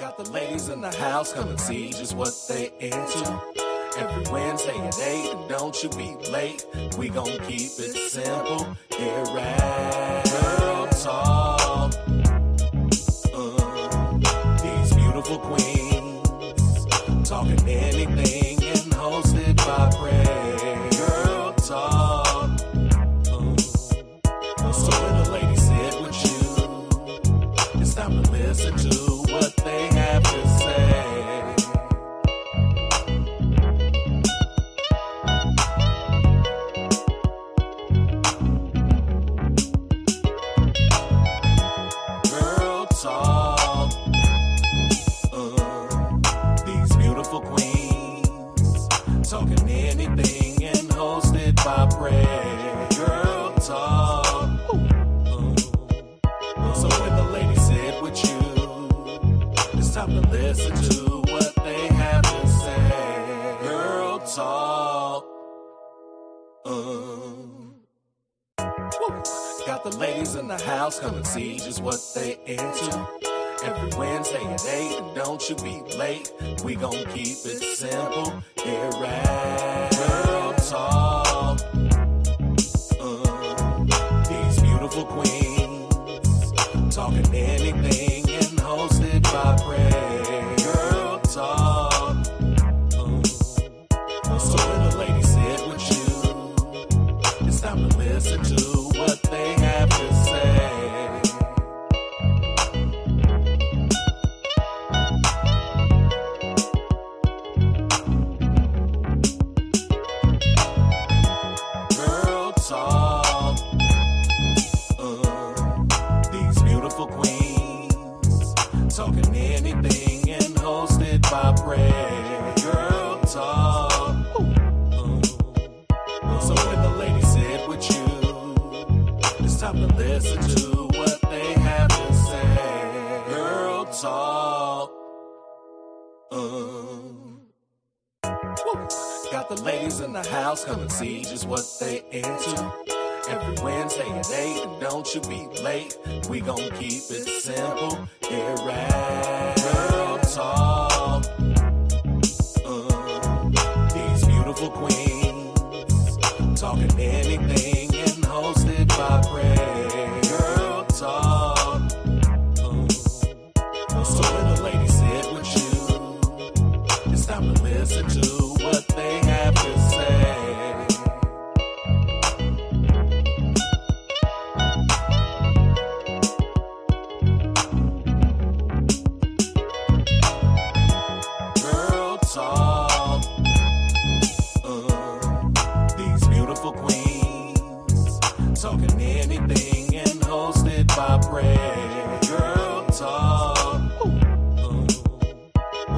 Got the ladies in the house, come and see just what they into. Every Wednesday at 8, and don't you be late. We gon' keep it simple here at Girl Talk. These beautiful queens talking anything and hosted by Prez. Girl Talk. So when the ladies sit with you, it's time to listen to what they have to say. Girl Talk. These beautiful queens talking anything and hosted by Prez. Girl Talk. So when the ladies sit with you, it's time to listen to what they have to say. Girl Talk. Got the ladies in the house, come and see just what they into. Every Wednesday at 8, and don't you be late. We gon' keep it simple here at Girl Talk. These beautiful queens talking anything and hosted by Prez. Girl Talk. So when the ladies sit with you, it's time to listen to what they have to say. Girl Talk. These beautiful queens talking anything and hosted by Prez. Girl Talk. So when the ladies sit with you, it's time to listen to what they have to say. Girl Talk. Got the ladies in the house, come and see just what they into. Every Wednesday at 8, and don't you be late. We gon' keep it simple here at Girl Talk. These beautiful queens talking anything and hosted by Prez. Girl Talk. So when the ladies sit with you, it's time to listen to what they have to say. Girl Talk. These beautiful queens talking anything and hosted by Prez. Girl Talk.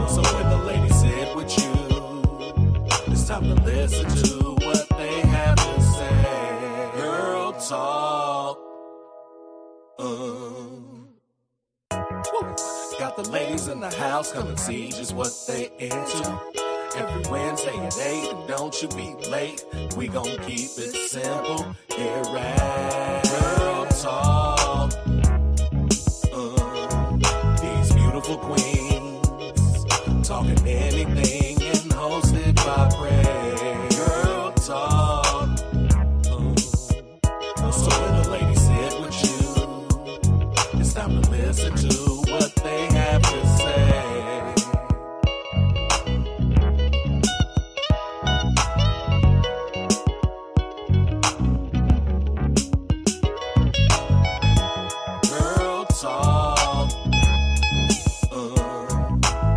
So when the ladies sit with you, it's time to listen to what they have to say. Girl Talk. Got the ladies in the house, come and see just what they into. Every Wednesday at 8, and don't you be late. We gon' keep it simple here at Girl Talk. These beautiful queens talking anything and hosted by Prez. Girl Talk. So when the ladies sit with you, it's time to listen to what they have to say. Girl Talk.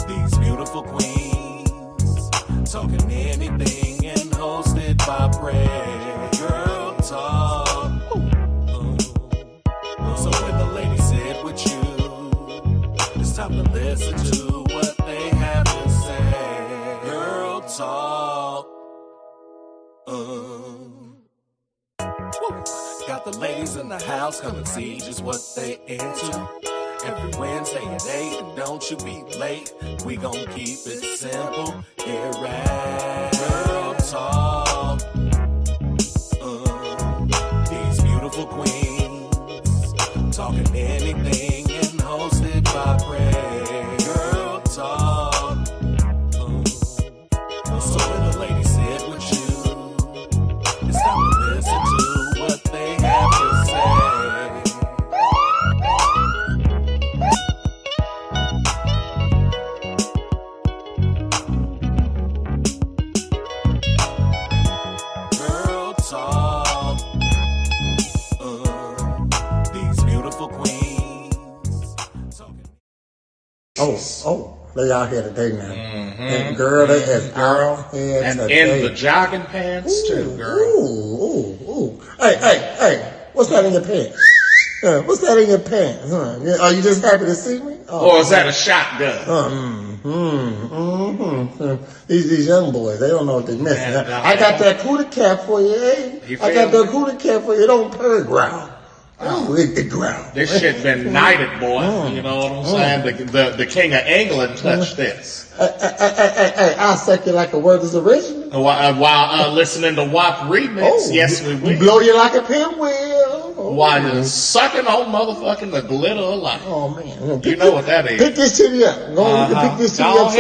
These beautiful queens talking anything and hosted by Prez. Girl Talk. So when the ladies sit with you, it's time to listen to what they have to say. Girl Talk. Got the ladies in the house, come and see just what they into. Every Wednesday at 8, and don't you be late. We gon' keep it simple here at Girl Talk. These beautiful queens talking anything and hosted by Prez. They out here today now. And girl, they as out here and today. in the jogging pants too, girl. Ooh. Hey. What's that in your pants? What's that in your pants? Are you just happy to see me? Or is that a shotgun? These young boys, they don't know what they're missing. I got that cootie cap for you, hey? I got that cootie cap for you. It don't purr growl. It growl. This shit been knighted, boy. You know what I'm saying? The King of England touched this. Hey, I'll suck you like a word is original. While listening to WAP remix, yes we will. Blow you like a pinwheel. While you're sucking on motherfucking the glitter of life. Oh man. You know what that is. Pick this titty up. Go pick this titty up.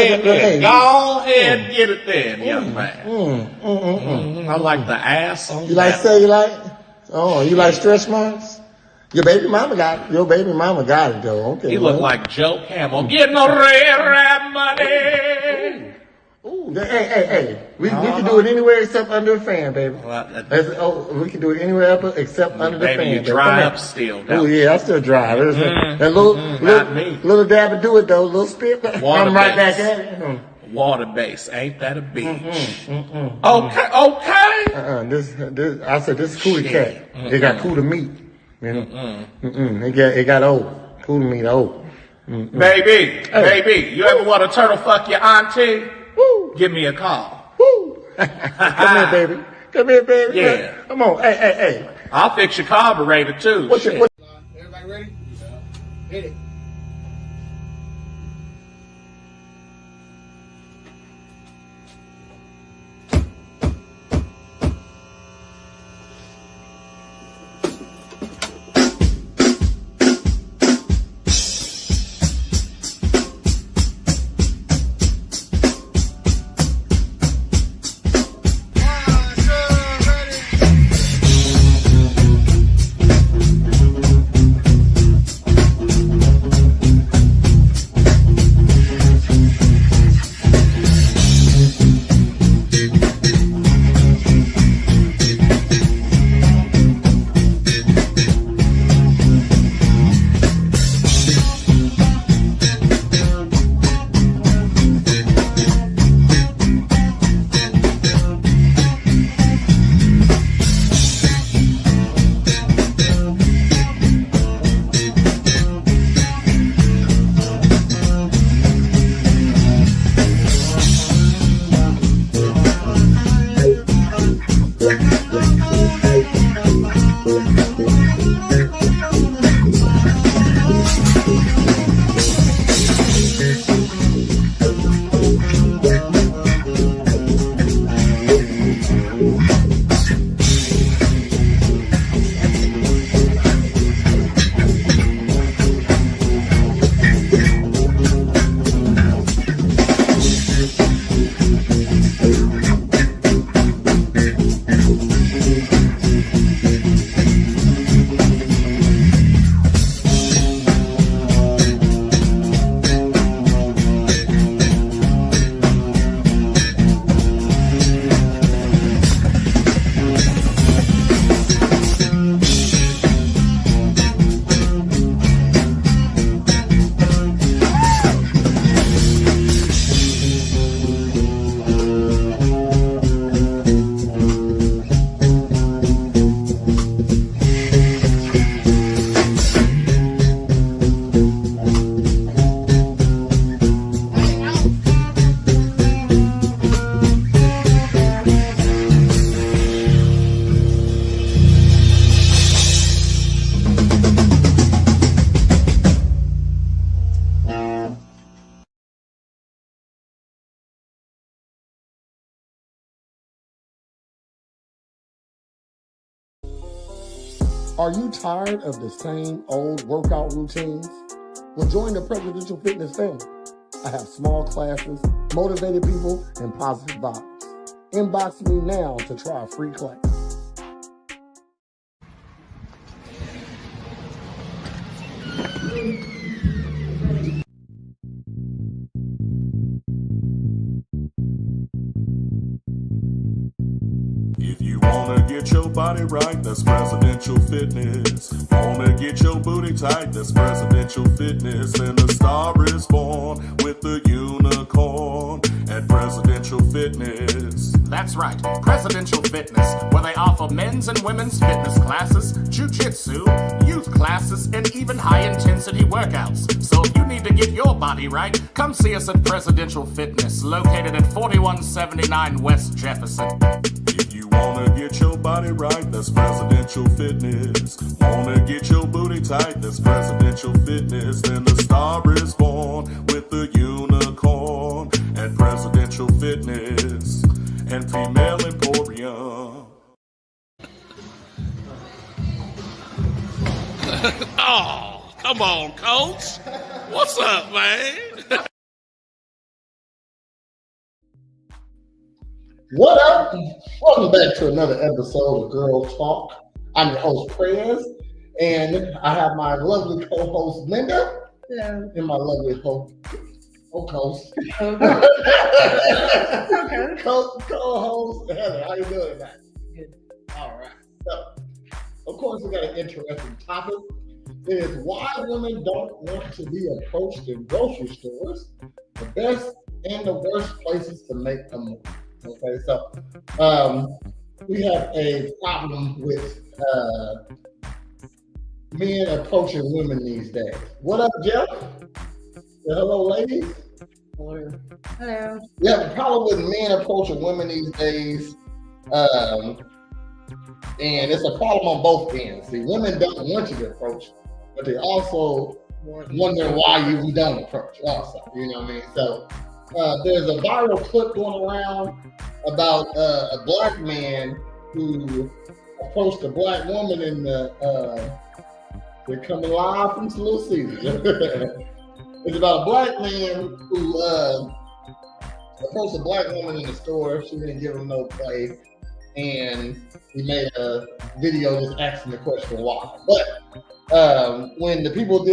Go ahead and get it then, young man. I like the ass on you like cellulite? Oh, you like stretch marks? Your baby mama got it. Your baby mama got it though. Okay. He look like Joe Camel. Getting no red rap money. Ooh. Hey. We can do it anywhere except under a fan, baby. We can do it anywhere except under the fan. Baby, you dry up still. Oh yeah, I'm still dry. That little dab to do it though. Little spit. I'm right back at it. Water base, ain't that a beach? Okay. This I said this is cootie cat. It got cootie meat. You know? It got old. Cootie meat old. Baby, you ever want to turtle fuck your auntie? Woo. Give me a call. Woo. Come here, baby. Yeah. Come on. Hey. I'll fix your carburetor too. Everybody ready? Hit it. Are you tired of the same old workout routines? Well, join the Presidential Fitness family. I have small classes, motivated people, and positive vibes. Inbox me now to try a free class. If you wanna get get your body right, that's presidential fitness. Wanna get your booty tight, that's presidential fitness. And the star is born with the unicorn at Presidential Fitness. That's right, Presidential Fitness, where they offer men's and women's fitness classes, jiu-jitsu, youth classes, and even high-intensity workouts. So if you need to get your body right, come see us at Presidential Fitness, located at 4179 West Jefferson. If you wanna get your body right, that's Presidential Fitness. Wanna get your booty tight, that's Presidential Fitness. Then the star is born with the unicorn at Presidential Fitness and Female Emporium. Oh, come on, Coach. What's up, man? What up? Welcome back to another episode of Girl Talk. I'm your host, Prez, and I have my lovely co-host, Minda. Hello. And my lovely co-host. Okay. Co-host, Heather. How you doing tonight? Good. All right. So, of course, we got an interesting topic. It is why women don't want to be approached in grocery stores, the best and the worst places to make a move. Okay, so we have a problem with men approaching women these days. What up, Jeff? Hello, ladies. Hello. We have a problem with men approaching women these days, and it's a problem on both ends. See, women don't want you to approach, but they also wonder why you don't approach also, you know what I mean? So there's a viral clip going around about a black man who approached a black woman in they're coming live from Little Caesars. It's about a black man who approached a black woman in the store. She didn't give him no play, and he made a video just asking the question why. But when people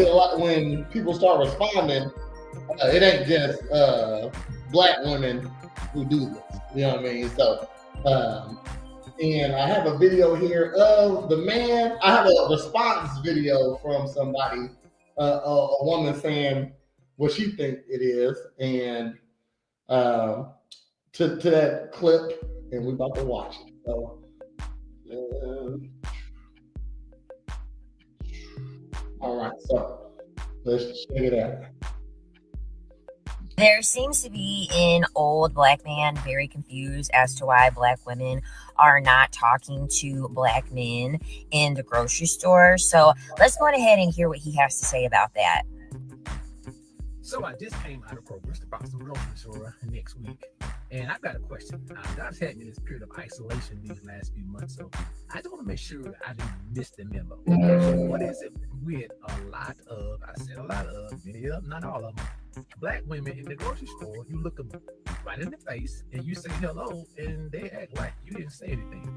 start responding, it ain't just black women who do this. You know what I mean? So, and I have a video here of the man. I have a response video from somebody, a woman saying what she thinks it is, and to that clip, and we're about to watch it. So, all right, so let's check it out. There seems to be an old black man very confused as to why black women are not talking to black men in the grocery store. So let's go ahead and hear what he has to say about that. So I just came out of Kroger's to buy some grocery store next week. And I've got a question. God's had me in this period of isolation these last few months. So I just want to make sure I didn't miss the memo. So what is it with many of them, not all of them, black women in the grocery store, you look them right in the face and you say hello and they act like you didn't say anything.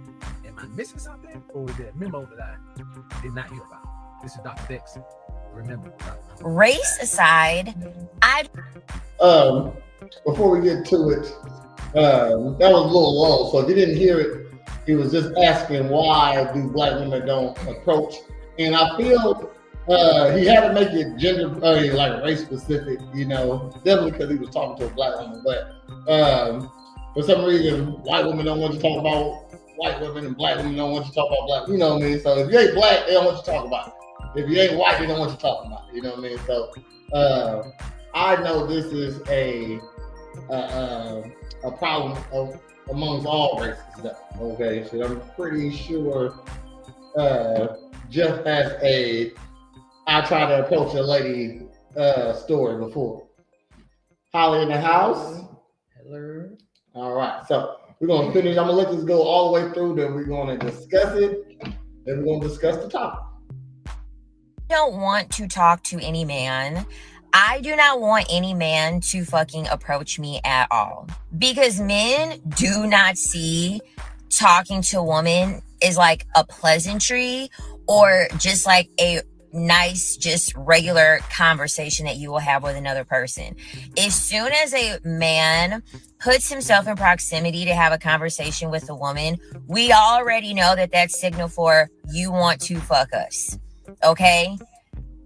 Am I missing something, or is there a memo that I did not hear about? This is Dr. Dex. Remember, Race aside, before we get to it, that was a little low. So if you didn't hear it, he was just asking why do black women don't approach. And I feel he had to make it gender, like race specific, you know, definitely because he was talking to a black woman. But for some reason, white women don't want to talk about white women, and black women don't want to talk about black. You know what I mean? So if you ain't black, they don't want you to talk about it. If you ain't white, they don't want you talking about it. You know what I mean? So I know this is a problem amongst all races, though. Okay, so I'm pretty sure Jeff has I tried to approach a lady story before. Holly in the house. Hello. All right, so we're gonna finish. I'm gonna let this go all the way through. Then we're gonna discuss it. Then we're gonna discuss the topic. I don't want to talk to any man. I do not want any man to fucking approach me at all, because men do not see talking to a woman as like a pleasantry or just like a nice, just regular conversation that you will have with another person. As soon as a man puts himself in proximity to have a conversation with a woman, we already know that that's signal for you want to fuck us. Okay?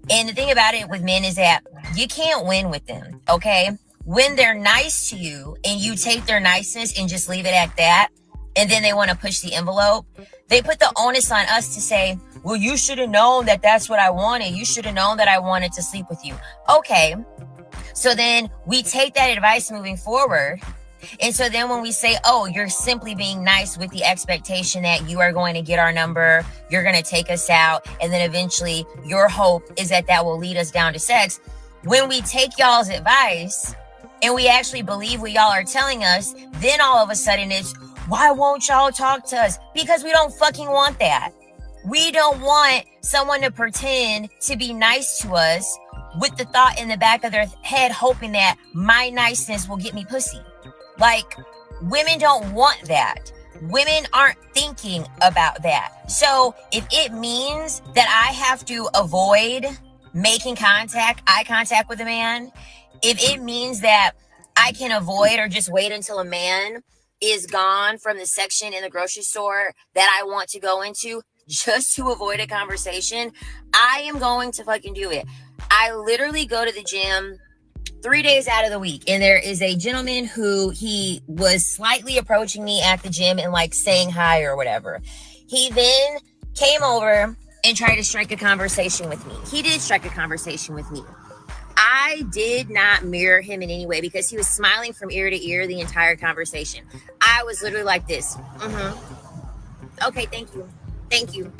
And the thing about it with men is that you can't win with them. Okay? When they're nice to you and you take their niceness and just leave it at that, and then they want to push the envelope, they put the onus on us to say, well, you should have known that that's what I wanted. You should have known that I wanted to sleep with you. Okay. So then we take that advice moving forward. And so then when we say, oh, you're simply being nice with the expectation that you are going to get our number, you're going to take us out, and then eventually your hope is that that will lead us down to sex. When we take y'all's advice and we actually believe what y'all are telling us, then all of a sudden it's, why won't y'all talk to us? Because we don't fucking want that. We don't want someone to pretend to be nice to us with the thought in the back of their head, hoping that my niceness will get me pussy. Like, women don't want that. Women aren't thinking about that. So if it means that I have to avoid making eye contact with a man, if it means that I can avoid or just wait until a man is gone from the section in the grocery store that I want to go into just to avoid a conversation, I am going to fucking do it. I literally go to the gym 3 days out of the week, and there is a gentleman who he was slightly approaching me at the gym and like saying hi or whatever. He then came over and tried to strike a conversation with me. He did strike a conversation with me. I did not mirror him in any way because he was smiling from ear to ear the entire conversation. I was literally like this. Okay, thank you. Thank you.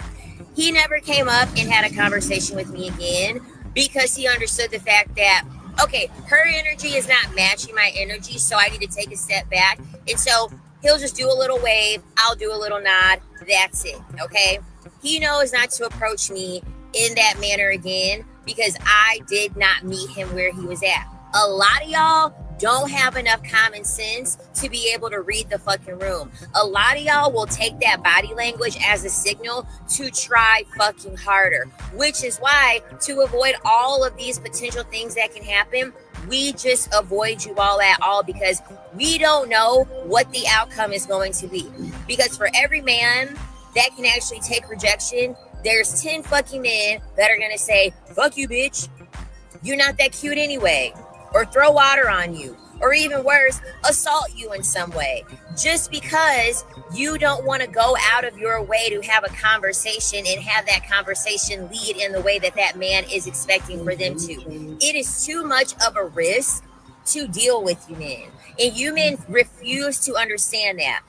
He never came up and had a conversation with me again because he understood the fact that, okay, her energy is not matching my energy, so I need to take a step back. And so he'll just do a little wave. I'll do a little nod. That's it, okay? He knows not to approach me in that manner again because I did not meet him where he was at. A lot of y'all don't have enough common sense to be able to read the fucking room. A lot of y'all will take that body language as a signal to try fucking harder, which is why, to avoid all of these potential things that can happen, we just avoid you all at all because we don't know what the outcome is going to be. Because for every man that can actually take rejection, there's 10 fucking men that are going to say, fuck you, bitch. You're not that cute anyway. Or throw water on you. Or even worse, assault you in some way. Just because you don't want to go out of your way to have a conversation and have that conversation lead in the way that that man is expecting for them to. It is too much of a risk to deal with you men. And you men refuse to understand that.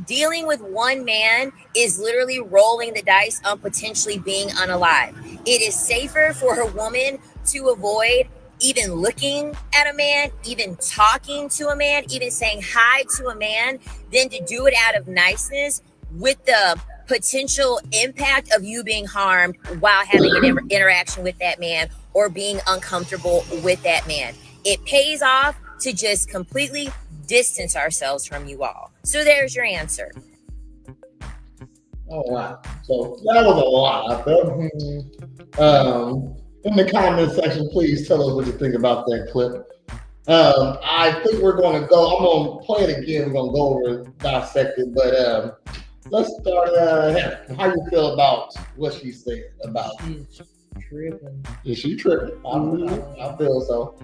Dealing with one man is literally rolling the dice on potentially being unalive. It is safer for a woman to avoid even looking at a man, even talking to a man, even saying hi to a man, than to do it out of niceness with the potential impact of you being harmed while having an interaction with that man or being uncomfortable with that man. It pays off to just completely distance ourselves from you all. So there's your answer. Oh, wow. So that was a lot. In the comment section, please tell us what you think about that clip. I think we're going to go. I'm going to play it again. We're going to go over and dissect it. But let's start. How you feel about what she said about? She's tripping. Is she tripping? I feel so.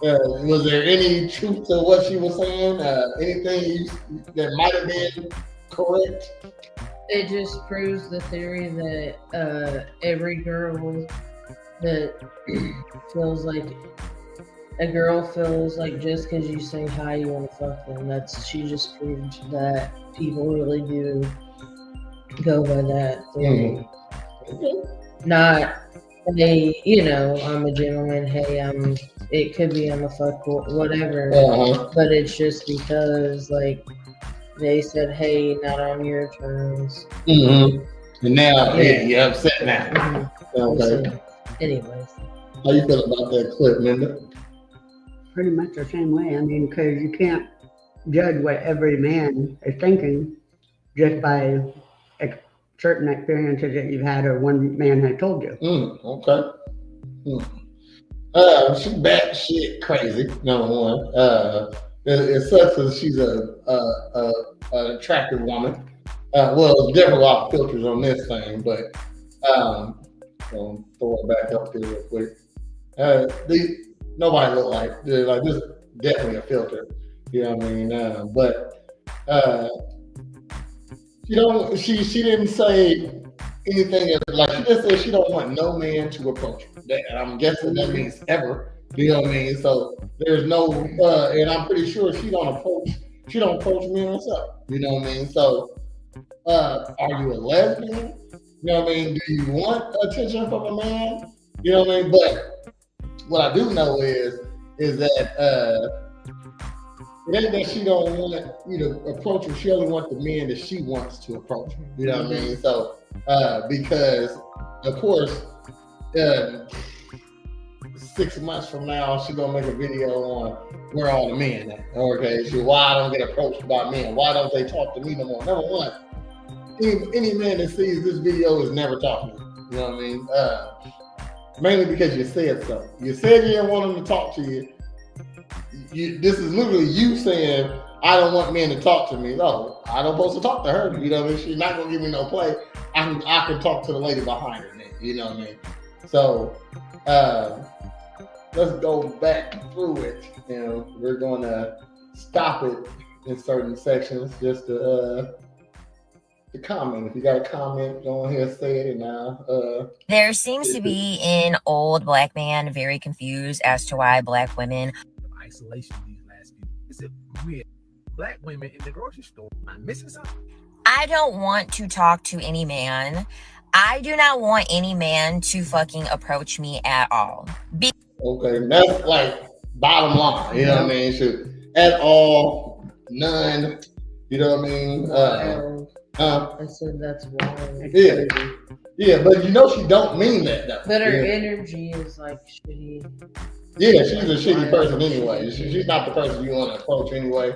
Was there any truth to what she was saying? Anything that might have been correct? It just proves the theory that every girl that feels like a girl feels like just because you say hi, you want to fuck them. She just proved that people really do go by that theory. Not, hey, I'm a gentleman. Hey, it could be I'm a fuck whatever, but it's just because like. They said, hey, not on your terms. And now you're upset now. Okay. So, anyways. How you feel about that clip, Minda? Pretty much the same way. I mean, because you can't judge what every man is thinking just by certain experiences that you've had or one man had told you. Okay. She's batshit crazy. Number one. It sucks because she's an attractive woman. Well, definitely a lot of filters on this thing, but I'll throw it back up here real quick. Nobody look like this is definitely a filter. You know what I mean? She didn't say anything like she just said she don't want no man to approach her. I'm guessing that means ever. You know what I mean? So there's no and I'm pretty sure she don't approach men herself. You know what I mean? So are you a lesbian? You know what I mean? Do you want attention from a man? You know what I mean? But what I do know is that it ain't that she don't want you to approach her. She only wants the men that she wants to approach her. You know what I mean? So because of course 6 months from now she's gonna make a video on where all the men at. Okay, why I don't get approached by men? Why don't they talk to me no more? Number one, any man that sees this video is never talking to you. You know what I mean? Mainly because you said so. You said you didn't want them to talk to you. This is literally you saying, I don't want men to talk to me. No, I don't supposed to talk to her. You know what I mean? She's not gonna give me no play. I can talk to the lady behind her. You know what I mean? So let's go back through it. You know, we're gonna stop it in certain sections just to comment. If you got a comment, go ahead and say it now. There seems to be an old black man very confused as to why black women isolation these last few. Is it weird? Black women in the grocery store. Am I missing something? I don't want to talk to any man. I do not want any man to fucking approach me at all. Okay, that's like bottom line. You know what I mean? At all, none. You know what I mean? I said that's wild. Yeah, but you know she don't mean that though. But her energy is like shitty. Yeah, she's a shitty person anyway. She's not the person you want to approach anyway.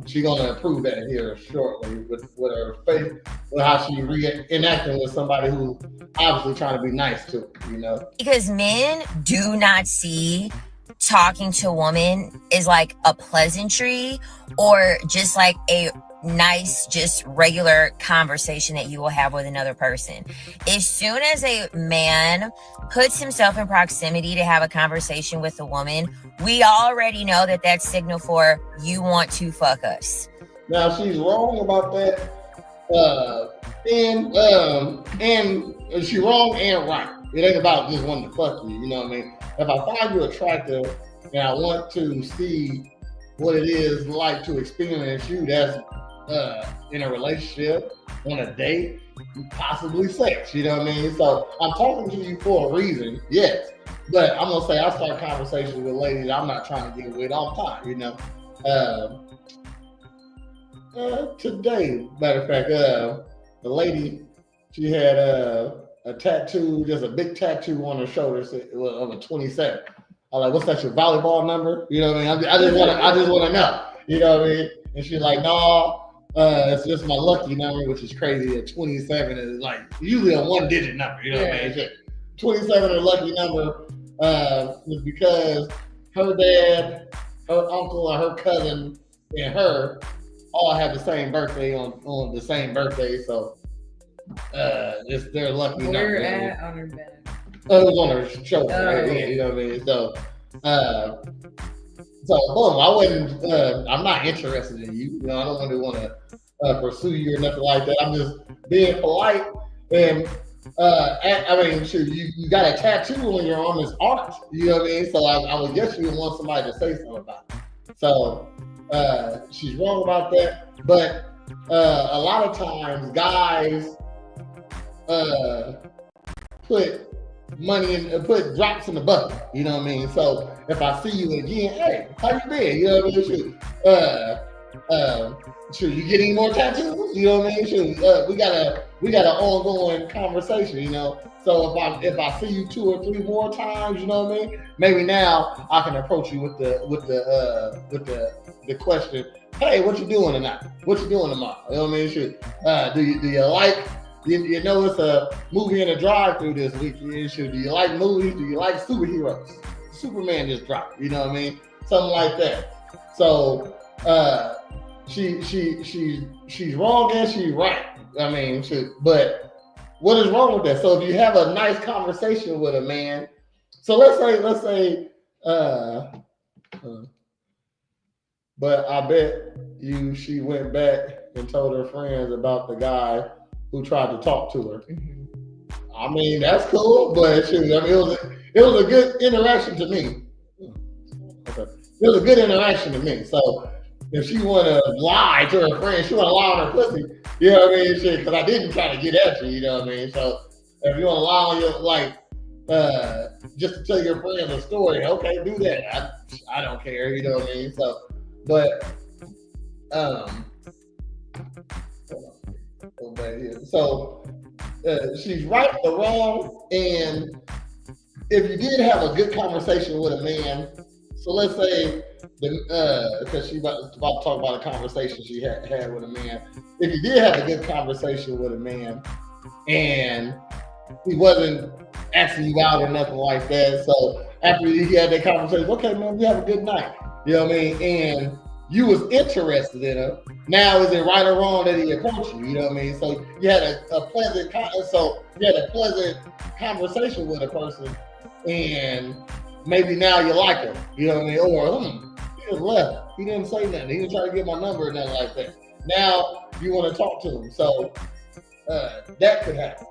She's gonna prove that here shortly with her face, with how she reenacting with somebody who obviously trying to be nice to her, you know. Because men do not see talking to a woman is like a pleasantry or just like a nice, just regular conversation that you will have with another person. As soon as a man puts himself in proximity to have a conversation with a woman, we already know that that's signal for you want to fuck us. Now she's wrong about that, and she's wrong and right. It ain't about just wanting to fuck you. You know what I mean? If I find you attractive and I want to see what it is like to experience you, that's in a relationship, on a date, possibly sex, you know what I mean? So I'm talking to you for a reason, yes. But I'm gonna say I start conversations with ladies I'm not trying to get with all the time, you know. Today, matter of fact, the lady, she had a tattoo, just a big tattoo on her shoulder of a 27. I'm like, what's that, your volleyball number? You know what I mean? I just want to know, you know what I mean? And she's like, no, it's just my lucky number, which is crazy. A 27 is like usually a 1-digit number, you know what I mean? 27 is a lucky number was because her dad, her uncle, or her cousin, and her all have the same birthday on the same birthday, so it's their lucky number. Where at on her bed? It was on her shoulder, right? You know what I mean? So boom, I'm not interested in you. You know, I don't want to pursue you or nothing like that. I'm just being polite. And shoot, you got a tattoo on your arm is art. You know what I mean? So I would guess you would want somebody to say something about it. So she's wrong about that. But a lot of times guys put money in, put drops in the bucket, you know what I mean? So if I see you again, hey, how you been? You know what I mean? Should you get any more tattoos? You know what I mean? We got an ongoing conversation, you know. So if I see you 2 or 3 more times, you know what I mean? Maybe now I can approach you with the question, hey, what you doing tonight? What you doing tomorrow? You know what I mean? Shoot. Do you like? You know it's a movie in a drive-through this weekend. Shoot. Do you like movies? Do you like superheroes? Superman just dropped. You know what I mean? Something like that. So she's wrong and she's right. I mean, but what is wrong with that? So if you have a nice conversation with a man, so let's say, but I bet she went back and told her friends about the guy who tried to talk to her. Mm-hmm. I mean, that's cool, but shoot, I mean, it was a good interaction to me. Okay. It was a good interaction to me. So if she want to lie to her friend, she want to lie on her pussy. You know what I mean? Shit, because I didn't try to get at you. You know what I mean? So if you want to lie on your just to tell your friends a story, okay, do that. I don't care. You know what I mean? So, but so she's right or wrong, and if you did have a good conversation with a man, so let's say because she's about to talk about a conversation she had with a man. If you did have a good conversation with a man, and he wasn't asking you out or nothing like that, so after he had that conversation, okay, man, we have a good night. You know what I mean? And you was interested in him. Now, is it right or wrong that he approached you? You know what I mean? So you had a pleasant conversation with a person, and maybe now you like him. You know what I mean? Or he just left. He didn't say nothing. He didn't try to get my number or nothing like that. Now you want to talk to him. So that could happen.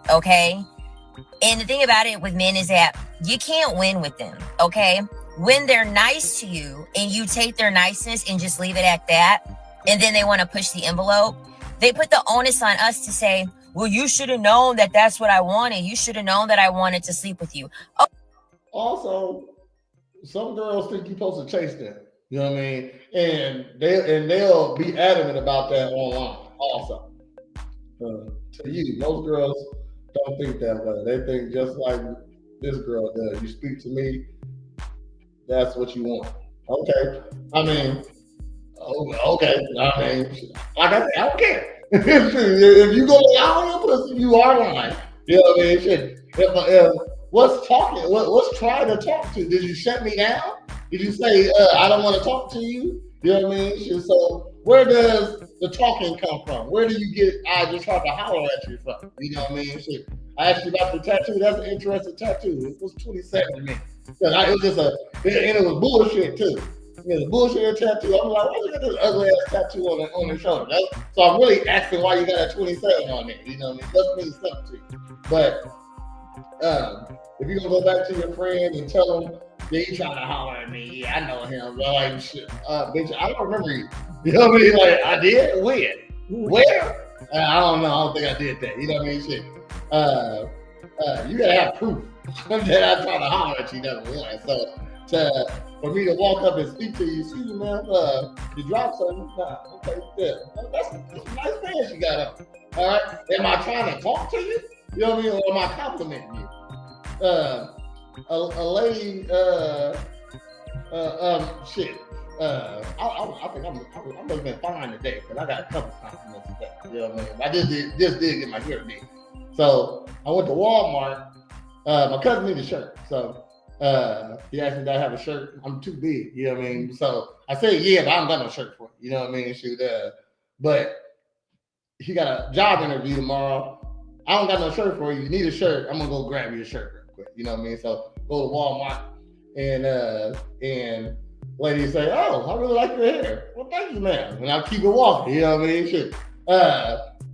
Okay. And the thing about it with men is that you can't win with them. Okay. When they're nice to you and you take their niceness and just leave it at that, and then they want to push the envelope, they put the onus on us to say, well, you should have known that that's what I wanted. You should have known that I wanted to sleep with you. Oh. Also, some girls think you're supposed to chase them. You know what I mean? And they'll be adamant about that online also. To you, most girls don't think that way. They think just like this girl does. You speak to me, that's what you want. Okay. I mean, okay. I mean, like I said, I don't care. If you go lie on your pussy, you are lying. You know what I mean? Shit. What's trying to talk to? Did you shut me down? Did you say, I don't want to talk to you? You know what I mean? Shit. So where does the talking come from? Where do you get, I just tried to holler at you from? You know what I mean? Shit. I asked you about the tattoo. That's an interesting tattoo. It was 27 to me. It was just and it was bullshit too. It was a bullshit tattoo. I'm like, why you got this ugly ass tattoo on the shoulder? So I'm really asking why you got a 27 on there. You know what I mean? That means something to you. But if you're gonna go back to your friend and tell him, yeah, you trying to holler at me, yeah, I know him. But like, shit, bitch, I don't remember you. You know what I mean? Like, I did? When? Where? I don't know. I don't think I did that. You know what I mean? Shit. You gotta have proof that I try to holler at you, number one. So for me to walk up and speak to you, excuse me, man, you dropped something? Nah, okay, yeah. That's a nice pants you got on. All right? Am I trying to talk to you? You know what I mean? Or am I complimenting you? A lady, shit. I think I must have been fine today because I got a couple compliments today. You know what I mean? I just did get my hair done. So I went to Walmart. My cousin needed a shirt. So he asked me, do I have a shirt? I'm too big. You know what I mean? So I said, yeah, but I don't got no shirt for you. You know what I mean? Shoot, but he got a job interview tomorrow. I don't got no shirt for you. You need a shirt. I'm going to go grab you a shirt real quick. You know what I mean? So go to Walmart and lady say, oh, I really like your hair. Well, thank you, man. And I'll keep it walking. You know what I mean? Shit.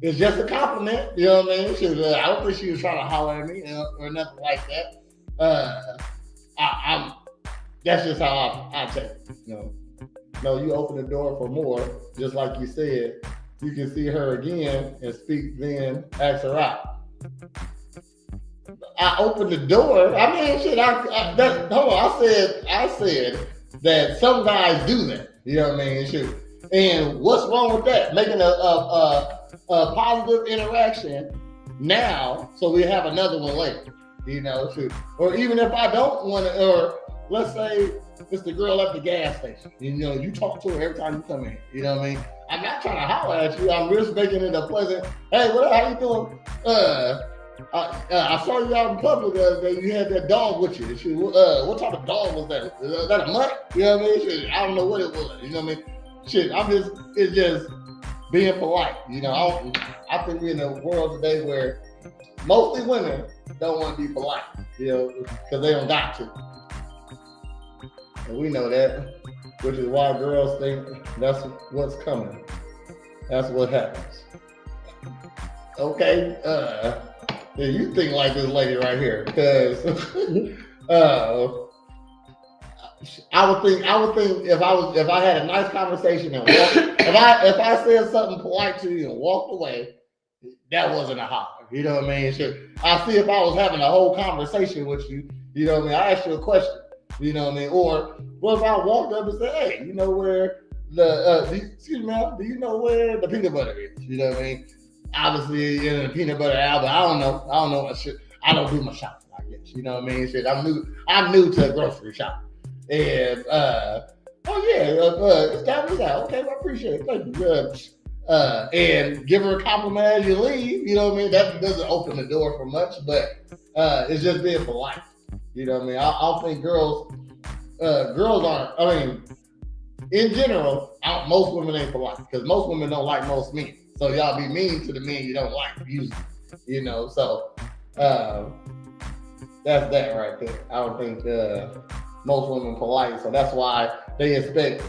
It's just a compliment. You know what I mean? Shit, I don't think she was trying to holler at me or nothing like that. That's just how I take it. You know? No, you open the door for more, just like you said. You can see her again and speak, then ask her out. I opened the door. I mean, shit. I said that some guys do that. You know what I mean? Shit. And what's wrong with that? Making a positive interaction now, so we have another one later. You know, shit. Or even if I don't want to, or let's say it's the girl at the gas station. You know, you talk to her every time you come in. You know what I mean? I'm not trying to holler at you. I'm just making it a pleasant. Hey, what up? How you doing? I saw you out in public the other day. You had that dog with you. She, what type of dog was that? Was that a mutt? You know what I mean? Shit, I don't know what it was. You know what I mean? Shit, it's just being polite. You know, I think we're in a world today where mostly women don't want to be polite, you know, because they don't got to. And we know that, which is why girls think that's what's coming. That's what happens. Okay, yeah, you think like this lady right here, because I would think if I had a nice conversation and if I said something polite to you and walked away, that wasn't a holler. You know what I mean? Shit. I see if I was having a whole conversation with you, you know what I mean? I asked you a question, you know what I mean? Or what if I walked up and said, hey, you know where excuse me, do you know where the peanut butter is? You know what I mean? Obviously in the peanut butter aisle, but I don't know what shit. I don't do my shopping, I guess. You know what I mean? Shit. I'm new to grocery shopping. And establish that. Okay, well, I appreciate it. Thank you. And give her a compliment as you leave. You know what I mean? That doesn't open the door for much, but it's just being polite. You know what I mean? I don't think girls aren't. I mean, in general, most women ain't polite because most women don't like most men. So y'all be mean to the men you don't like usually. You know, so that's that right there. I don't think most women polite, so that's why they expect.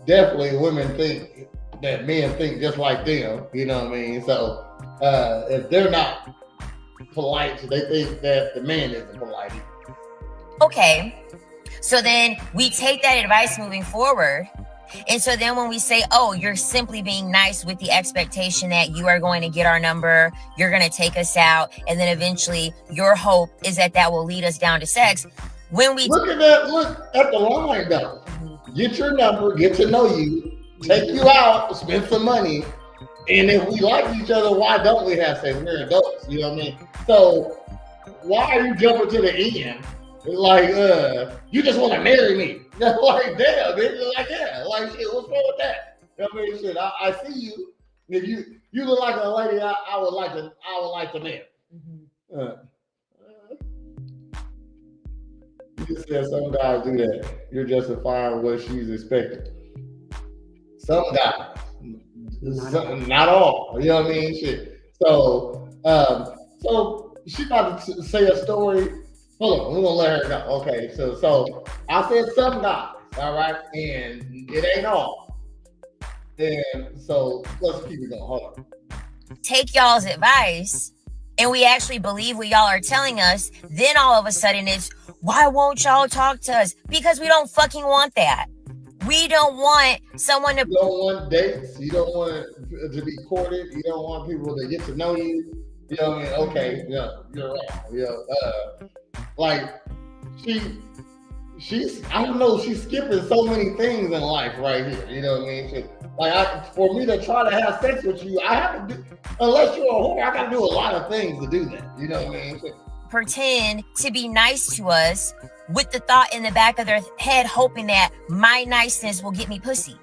Definitely, women think that men think just like them. You know what I mean? So if they're not polite, they think that the man isn't polite. Okay, so then we take that advice moving forward. And so then when we say, oh, you're simply being nice with the expectation that you are going to get our number, you're going to take us out, and then eventually your hope is that will lead us down to sex. When we look at the line though. Get your number, get to know you, take you out, spend some money, and if we like each other, why don't we have sex? We're adults, you know what I mean? So why are you jumping to the end? Like, you just want to marry me? Like, damn, bitch. Like, yeah, like, shit, what's wrong with that? You know what I mean? Shit, I see you. If you look like a lady, I would like to marry. You just said some guys do that. You're justifying what she's expecting. Some guys, not all. You know what I mean? Shit. So she about to say a story. Hold on, we're gonna let her go. Okay, so I said some guys, all right, and it ain't all. And so let's keep it going. Hold on. Take y'all's advice and we actually believe what y'all are telling us, then all of a sudden it's, why won't y'all talk to us? Because we don't fucking want that. We don't want someone to... You don't want dates. You don't want to be courted. You don't want people to get to know you. You know what I mean? Okay, yeah, you're right. Yeah, like she's I don't know, she's skipping so many things in life right here. You know what I mean? For me to try to have sex with you, I have to do, unless you're a whore, I got to do a lot of things to do that. You know what I mean? Pretend to be nice to us with the thought in the back of their head, hoping that my niceness will get me pussy.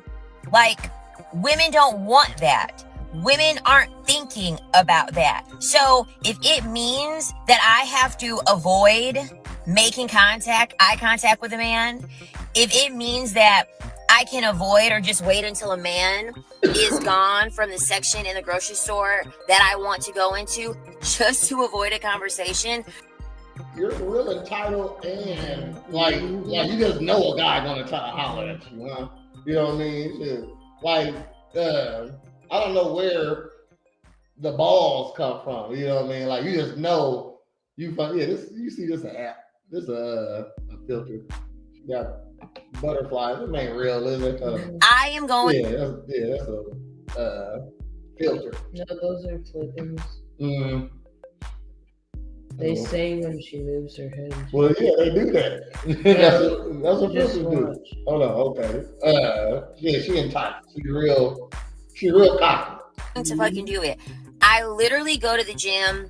Like, women don't want that. Women aren't thinking about that. So if it means that I have to avoid making eye contact with a man, if it means that I can avoid or just wait until a man is gone from the section in the grocery store that I want to go into just to avoid a conversation. You're real entitled and like you just know a guy gonna try to holler at you, huh? You know what I mean? Shit. Like, I don't know where the balls come from. You know what I mean? Like, you just know you see this an app. This a filter. You got butterflies. It ain't real, is it? I am going. That's a filter. No, those are clippings. Mm-hmm. They say when she moves her head. Well, yeah, they do that. that's what filters do. Hold on, okay. Yeah, she entitled. She real cocky. To fucking do it. I literally go to the gym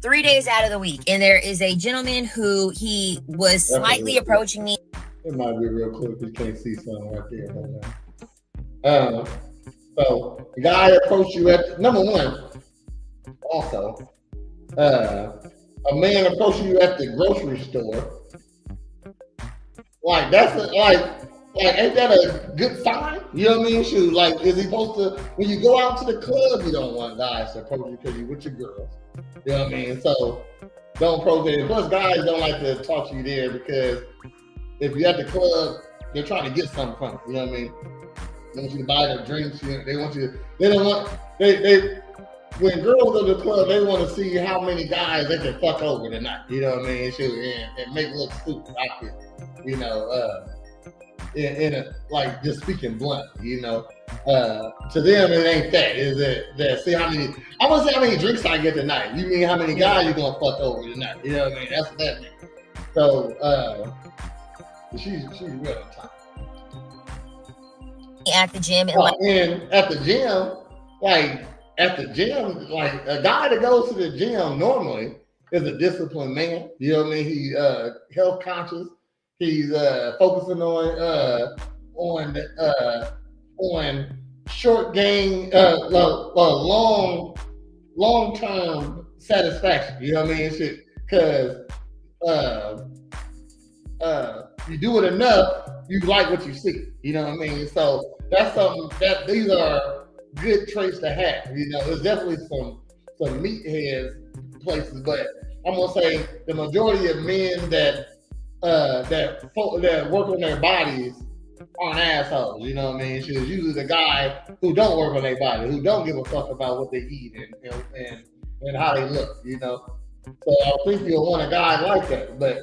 3 days out of the week, and there is a gentleman who he was slightly approaching me. It might be real clear if you can't see something right there. So the guy approached you at number one. Also, a man approaching you at the grocery store. Like ain't that a good sign? You know what I mean? Shoot, like, is he supposed to? When you go out to the club, you don't want guys to approach you because you're with your girls. You know what I mean? So don't approach it. Plus, guys don't like to talk to you there because if you're at the club, they're trying to get something from you. You know what I mean? They want you to buy their drinks. They want you. They don't want. They. When girls go to the club, they want to see how many guys they can fuck over tonight. You know what I mean? Shoot, and make it look stupid. I feel. You know. In a, like, just speaking blunt, you know, to them it ain't that. Is it that see how many? I want to see how many drinks I get tonight. You mean how many guys you gonna fuck over tonight? You know what I mean? That's what that means. So she's real on time. At the gym, and at the gym, like a guy that goes to the gym normally is a disciplined man. You know what I mean? He health conscious. He's focusing on short game, long term satisfaction. You know what I mean? Because you do it enough, you like what you see. You know what I mean? So that's something that these are good traits to have. You know, there's definitely some meatheads places, but I'm gonna say the majority of men that work on their bodies aren't assholes. You know what I mean? It's usually the guy who don't work on their body, who don't give a fuck about what they eat and how they look. You know, so I think you'll want a guy like that. But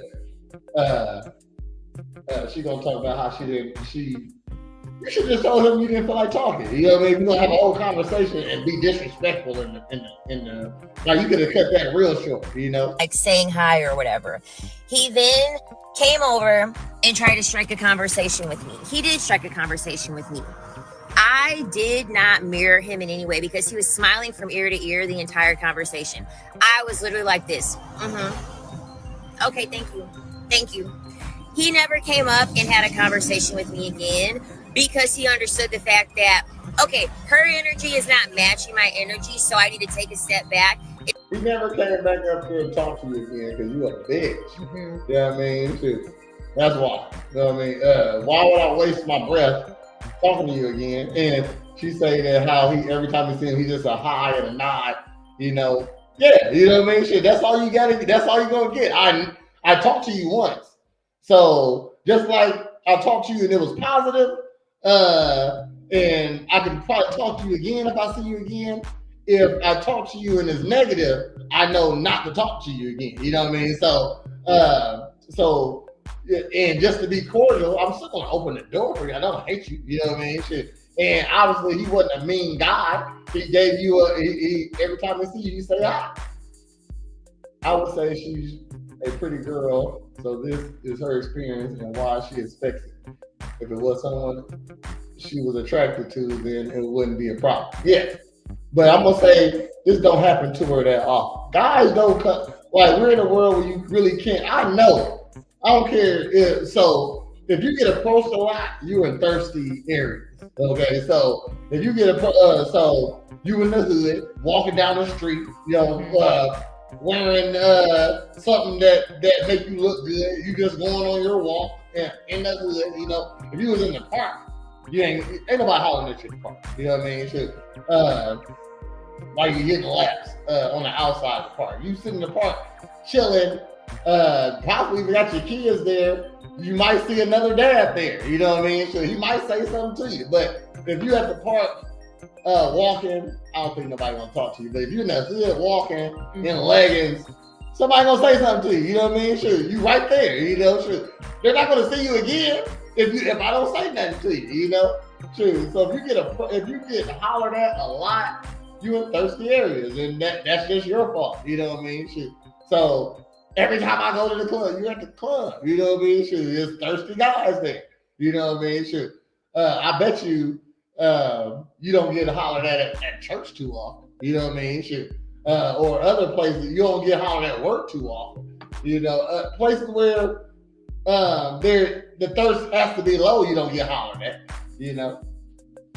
she gonna talk about how you should just tell him you didn't feel like talking. You know what I mean? You're gonna have a whole conversation and be disrespectful in the like, you could have cut that real short, you know? Like saying hi or whatever. He then came over and tried to strike a conversation with me. He did strike a conversation with me. I did not mirror him in any way because he was smiling from ear to ear the entire conversation. I was literally like this. Okay, thank you. Thank you. He never came up and had a conversation with me again because he understood the fact that, okay, her energy is not matching my energy, so I need to take a step back. He never came back up here and talked to you again because you a bitch. Mm-hmm. You know what I mean? Shit. That's why. You know what I mean? Why would I waste my breath talking to you again? And she say that how every time you see him, he's just a hi and a nod. You know? Yeah, you know what I mean? Shit, that's all you gotta. That's all you're gonna get. I talked to you once, so just like I talked to you and it was positive. And I can probably talk to you again if I see you again. If I talk to you and it's negative, I know not to talk to you again. You know what I mean? So, and just to be cordial, I'm still gonna open the door for you. I don't hate you. You know what I mean? Shit. And obviously, he wasn't a mean guy. He gave you every time I see you, you say hi. I would say she's a pretty girl, so this is her experience and why she expects it. If it was someone she was attracted to, then it wouldn't be a problem. Yes. But I'm gonna say this don't happen to her that often. Guys don't come, like, we're in a world where you really can't. I know. I don't care. So if you get approached a lot, you're in thirsty areas. Okay. So if you get so you in the hood, walking down the street, you know, wearing something that make you look good, you just going on your walk and in the hood, you know. If you was in the park, you ain't nobody hollering at you in the park. You know what I mean? Shit. While you're getting laps on the outside of the park. You sit in the park chilling, possibly if you got your kids there, you might see another dad there. You know what I mean? So he might say something to you. But if you at the park walking, I don't think nobody gonna talk to you. But if you're in the hood walking in leggings, somebody gonna say something to you. You know what I mean? Sure, you right there. You know, sure. They're not gonna see you again if I don't say nothing to you. You know, sure. So if you get hollered at a lot, you in thirsty areas, and that's just your fault. You know what I mean? Sure. So every time I go to the club, you're at the club. You know what I mean? Sure. There's thirsty guys there. You know what I mean? Sure. I bet you you don't get hollered at church too often. You know what I mean? Sure. Or other places, you don't get hollered at work too often. You know, places where the thirst has to be low. You don't get hollered at, you know,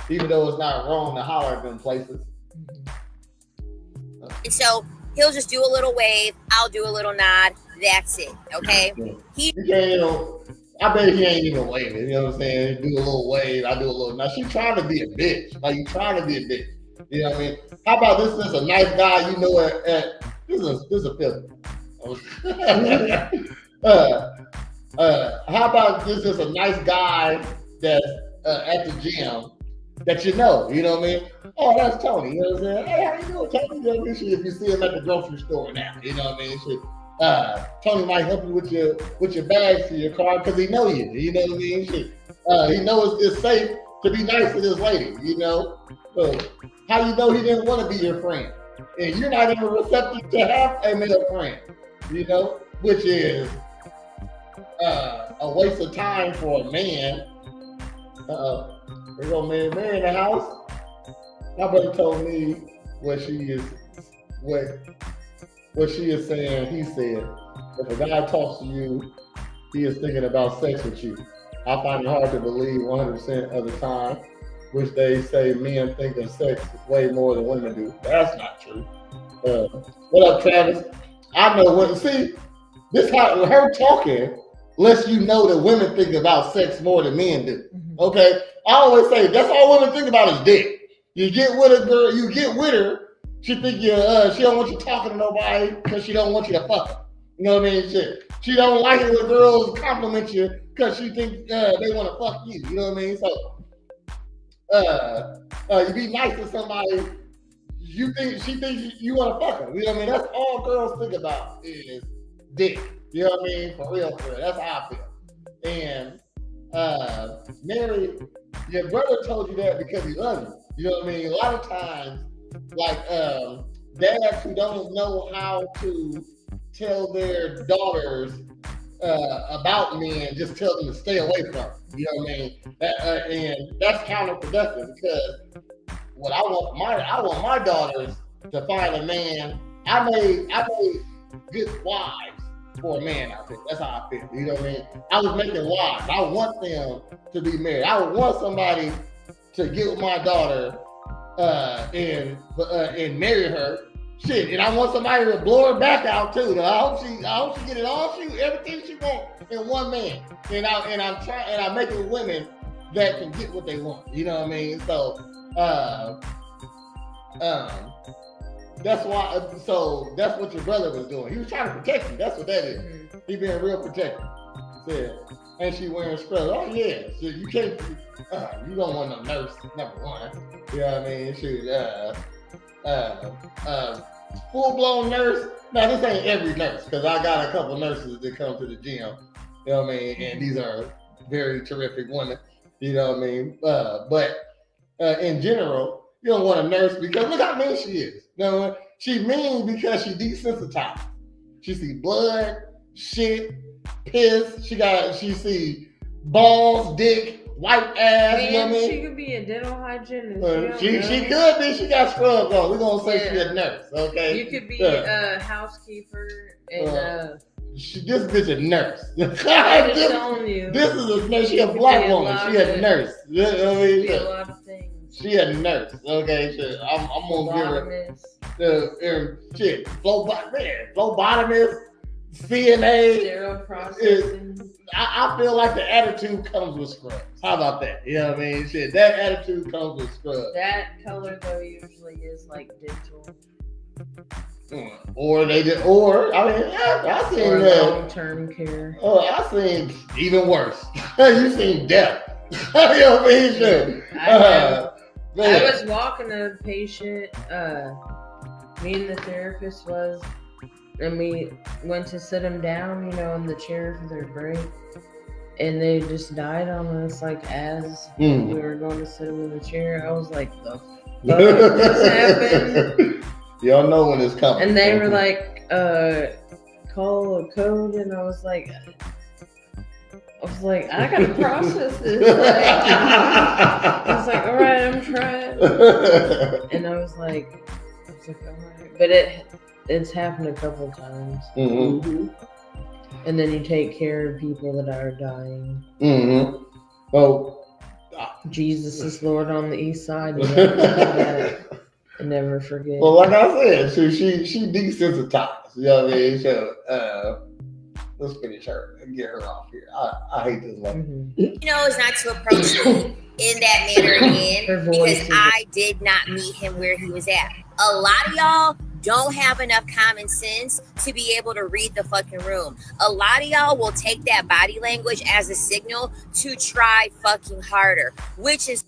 even though it's not wrong to holler at them places. And so he'll just do a little wave. I'll do a little nod. That's it. Okay. I bet he ain't even waving. You know what I'm saying? Do a little wave. I do a little. Now she's trying to be a bitch. Like you trying to be a bitch. You know what I mean? How about this is a nice guy? You know, this is a film. How about this is a nice guy that's at the gym that you know what I mean? Oh, that's Tony. You know what I'm saying? Hey, how you doing, Tony? You know what I mean? If you see him at the grocery store now, you know what I mean? Tony might help you with your bags for your car because he know you. You know what I mean? He knows it's safe to be nice to this lady. You know, so how you know he didn't want to be your friend, and you're not even receptive to have a male friend. You know, which is a waste of time for a man. There go man in the house. My brother told me what she is saying. He said, if a guy talks to you, he is thinking about sex with you. I find it hard to believe 100% of the time, which they say men think of sex way more than women do. That's not true. What up, Travis? I know what. See, this how her talking lets you know that women think about sex more than men do. Okay, I always say that's all women think about is dick. You get with a girl, you get with her. She think she don't want you talking to nobody because she don't want you to fuck her. You know what I mean? She don't like it when girls compliment you because she think they want to fuck you. You know what I mean? So you be nice to somebody. She thinks you want to fuck her. You know what I mean? That's all girls think about is dick. You know what I mean? For real. That's how I feel. And Mary, your brother told you that because he loves you. You know what I mean? A lot of times, like dads who don't know how to tell their daughters about men, just tell them to stay away from them. You know what I mean? And that's counterproductive because what I want my daughters to find a man. I made good wives for a man out there. That's how I feel. You know what I mean? I was making wives. I want them to be married. I would want somebody to get with my daughter and marry her. Shit, and I want somebody to blow her back out too. I hope she get it all. Everything she wants in one man. And I'm making women that can get what they want. You know what I mean? So that's why. So that's what your brother was doing. He was trying to protect you. That's what that is. He being real protective. Said, and she wearing scrubs. Oh yeah. So you can't. You don't want no nurse. Number one. You know what I mean? Full blown nurse. Now this ain't every nurse because I got a couple nurses that come to the gym. You know what I mean? And these are very terrific women. You know what I mean? But in general, you don't want a nurse because look how mean she is. You know, she mean because she desensitized. She see blood, shit, piss. She see balls, dick, white ass. Man, you know what I mean? She could be a dental hygienist. She could be. She got scrubs on. We're gonna say she's a nurse. Okay. You could be a housekeeper and. This bitch a nurse. I'm just telling you. This is a nurse. She a black woman. She a nurse. You know what I mean? A lot of things. She a nurse. Okay, shit. I'm gonna give her shit. Phlebotomist, CNA. Sterile processing. I feel like the attitude comes with scrubs. How about that? You know what I mean? Shit, that attitude comes with scrubs. That color though usually is like dental. Or I seen long-term care. Oh, I seen even worse. You seen death. You know what I mean? I was walking a patient. Me and the therapist was, and we went to sit them down, in the chair for their break, and they just died on us. Like as we were going to sit them in the chair, I was like, "The fuck just happened?" Y'all know when it's coming. And they were like, call a code, and I was like, I gotta process this. I was like, all right, I'm trying. And I was like, all right. But it's happened a couple times. Mm-hmm. And then you take care of people that are dying. Mm-hmm. Oh, Jesus is Lord on the east side. You never forget that. And never forget. Well, like I said, she desensitized. You know what I mean? So let's finish her and get her off here. I hate this lady. Mm-hmm. You know, is not to approach me in that manner again because I did not meet him where he was at. A lot of y'all don't have enough common sense to be able to read the fucking room. A lot of y'all will take that body language as a signal to try fucking harder, which is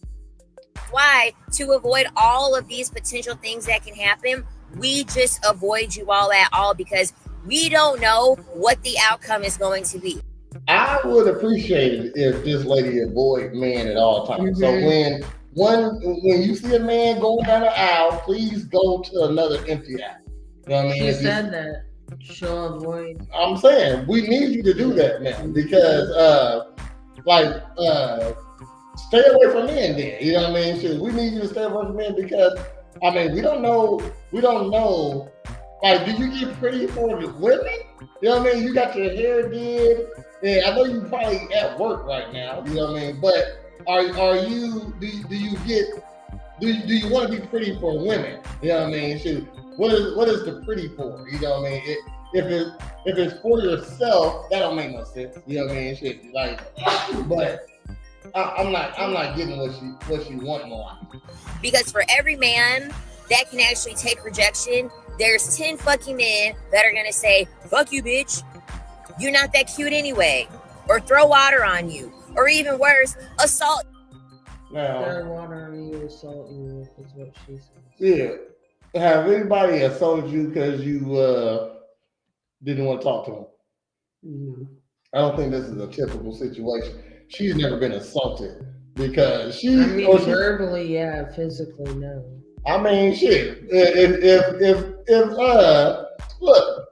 why, to avoid all of these potential things that can happen, we just avoid you all at all because we don't know what the outcome is going to be. I would appreciate it if this lady avoid men at all times. Mm-hmm. So when you see a man going down the aisle, please go to another empty aisle. You know what I mean? She said that she'll avoid. I'm saying we need you to do that now because stay away from men then. You know what I mean? Shit, we need you to stay away from men because I mean we don't know. Like, do you get pretty for the women? You know what I mean? You got your hair did, and I know you probably at work right now. You know what I mean? But are you? Do you want to be pretty for women? You know what I mean? Shoot, what is the pretty for? You know what I mean? If it's for yourself, that don't make no sense. You know what I mean? Shit, like, but I'm not getting what she want in life. Because for every man that can actually take rejection, there's 10 fucking men that are gonna say, fuck you, bitch. You're not that cute anyway. Or throw water on you. Or even worse, assault. Now, Throw water on you, assault you, is what she says. Yeah. Have anybody assaulted you because you didn't want to talk to them? No. I don't think this is a typical situation. She's never been assaulted because she. I mean, verbally, yeah. Physically, no. I mean, shit. If look,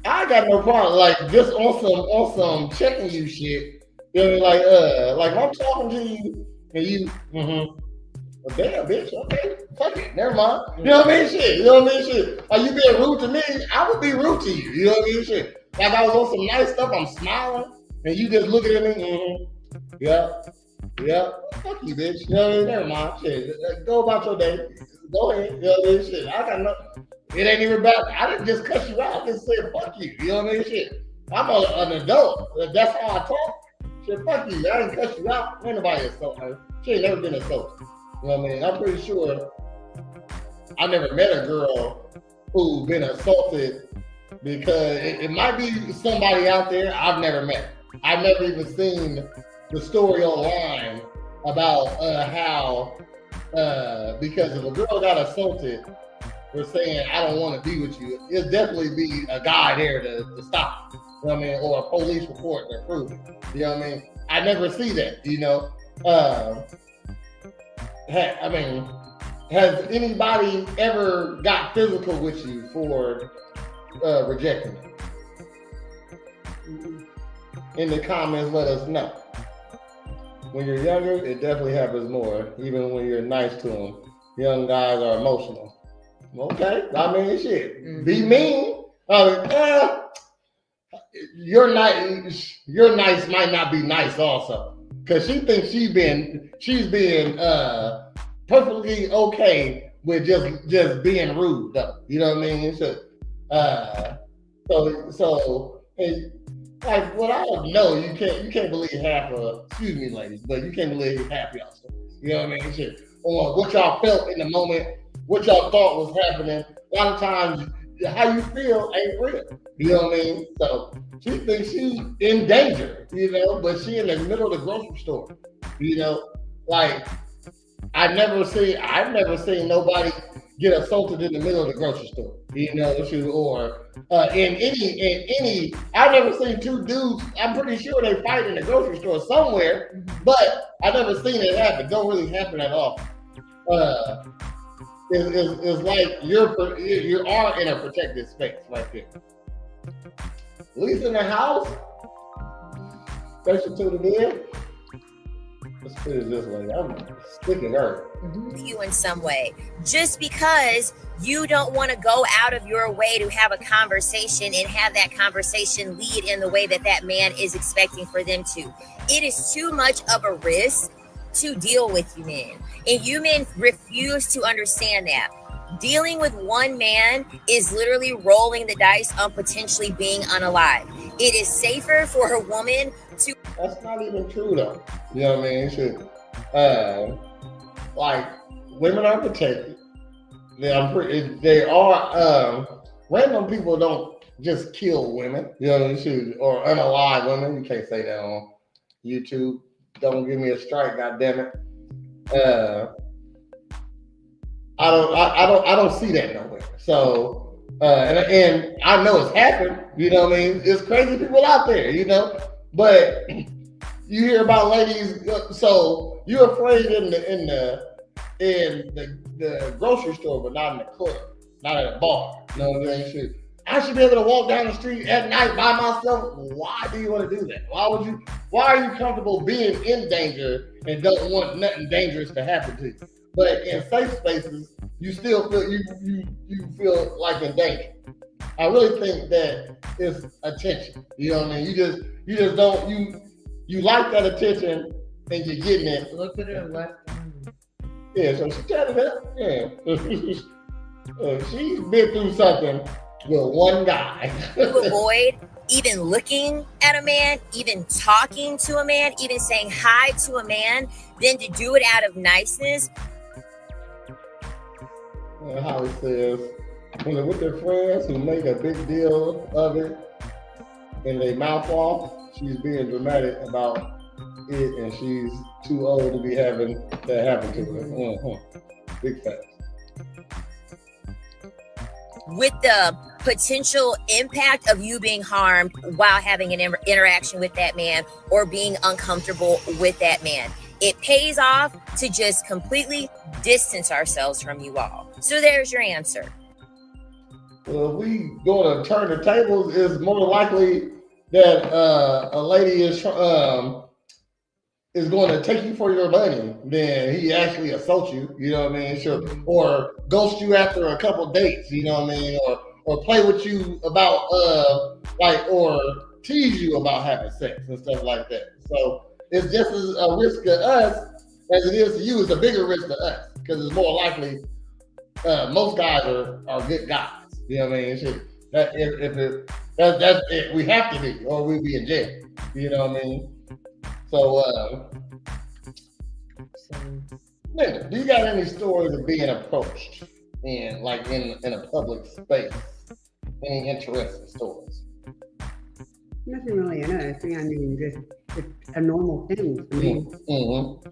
I got no problem. Like just on some checking you shit. You know what I mean? Like if I'm talking to you and you, well, damn, bitch. Okay, fuck it. Never mind. You know what I mean? Shit. You know what I mean? Shit. Like you being rude to me, I would be rude to you. You know what I mean? Shit. Like I was on some nice stuff. I'm smiling, and you just looking at me. Yeah. Fuck you, bitch. You know what I mean? Never mind. Shit. Go about your day. Go ahead. You know what I mean? Shit. I got nothing. It ain't even about. I didn't just cuss you out. I just said fuck you. You know what I mean? Shit. I'm an adult. That's how I talk. Shit. Fuck you. I didn't cuss you out. Ain't nobody assault her. She ain't never been assaulted. You know what I mean? I'm pretty sure I never met a girl who been assaulted because it might be somebody out there I've never met. I've never even seen the story online about how because if a girl got assaulted, we're saying I don't want to be with you. It'll definitely be a guy there to stop. You know what I mean? Or a police report to prove it. You know what I mean? I never see that. You know. I mean, has anybody ever got physical with you for rejecting it? In the comments, let us know. When you're younger, it definitely happens more. Even when you're nice to them, young guys are emotional. Okay, I mean, shit. Mm-hmm. Be mean. You're nice might not be nice also, because she thinks she's being perfectly okay with just being rude though. You know what I mean? So like what I know, you can't believe half of, excuse me ladies, but you can't believe half y'all stories. You know what I mean? Shit. Or what y'all felt in the moment, what y'all thought was happening. A lot of times how you feel ain't real. You know what I mean? So she thinks she's in danger, you know, but she in the middle of the grocery store. You know, like I've never seen nobody get assaulted in the middle of the grocery store, you know, or in any. I've never seen two dudes. I'm pretty sure they fight in the grocery store somewhere, but I've never seen it happen. Don't really happen at all. It's like you are in a protected space right there. At least in the house. Special to the bed. let's put it this way. I'm sick of her. You in some way, just because you don't want to go out of your way to have a conversation and have that conversation lead in the way that that man is expecting for them to. It is too much of a risk to deal with you men, and you men refuse to understand that. Dealing with one man is literally rolling the dice on potentially being unalive. It is safer for a woman to. That's not even true though. You know what I mean? Like women are protected. They are random people don't just kill women. You know, or unalive women. You can't say that on YouTube. Don't give me a strike, goddammit. I don't see that nowhere. So and I know it's happened, you know what I mean? There's crazy people out there, you know, but you hear about ladies, so you're afraid in the grocery store, but not in the club, not at a bar. You know what I mean? I should be able to walk down the street at night by myself. Why do you want to do that? Why are you comfortable being in danger and don't want nothing dangerous to happen to you? But in safe spaces, you still feel you feel like in danger. I really think that it's attention. You know what I mean? You just don't you like that attention and you're getting it. Look at her left. Yeah, so she tatted it up. Yeah. She's been through something with one guy. To avoid even looking at a man, even talking to a man, even saying hi to a man, than to do it out of niceness. How it says, when they're with their friends who make a big deal of it and they mouth off, she's being dramatic about it and she's too old to be having that happen to her. Big facts. With the potential impact of you being harmed while having an interaction with that man or being uncomfortable with that man. It pays off to just completely distance ourselves from you all. So there's your answer. Well, if we going to turn the tables, it's more likely that a lady is going to take you for your money than he actually assault you. You know what I mean? Sure. Or ghost you after a couple dates. You know what I mean? Or play with you about or tease you about having sex and stuff like that. So it's just as a risk to us as it is to you. It's a bigger risk to us because it's more likely most guys are good guys. You know what I mean? That's it. We have to be, or we'd be in jail. You know what I mean? So, Minda, do you got any stories of being approached in a public space? Any interesting stories? Nothing really interesting. I mean, just it's a normal thing for me. Mm-hmm.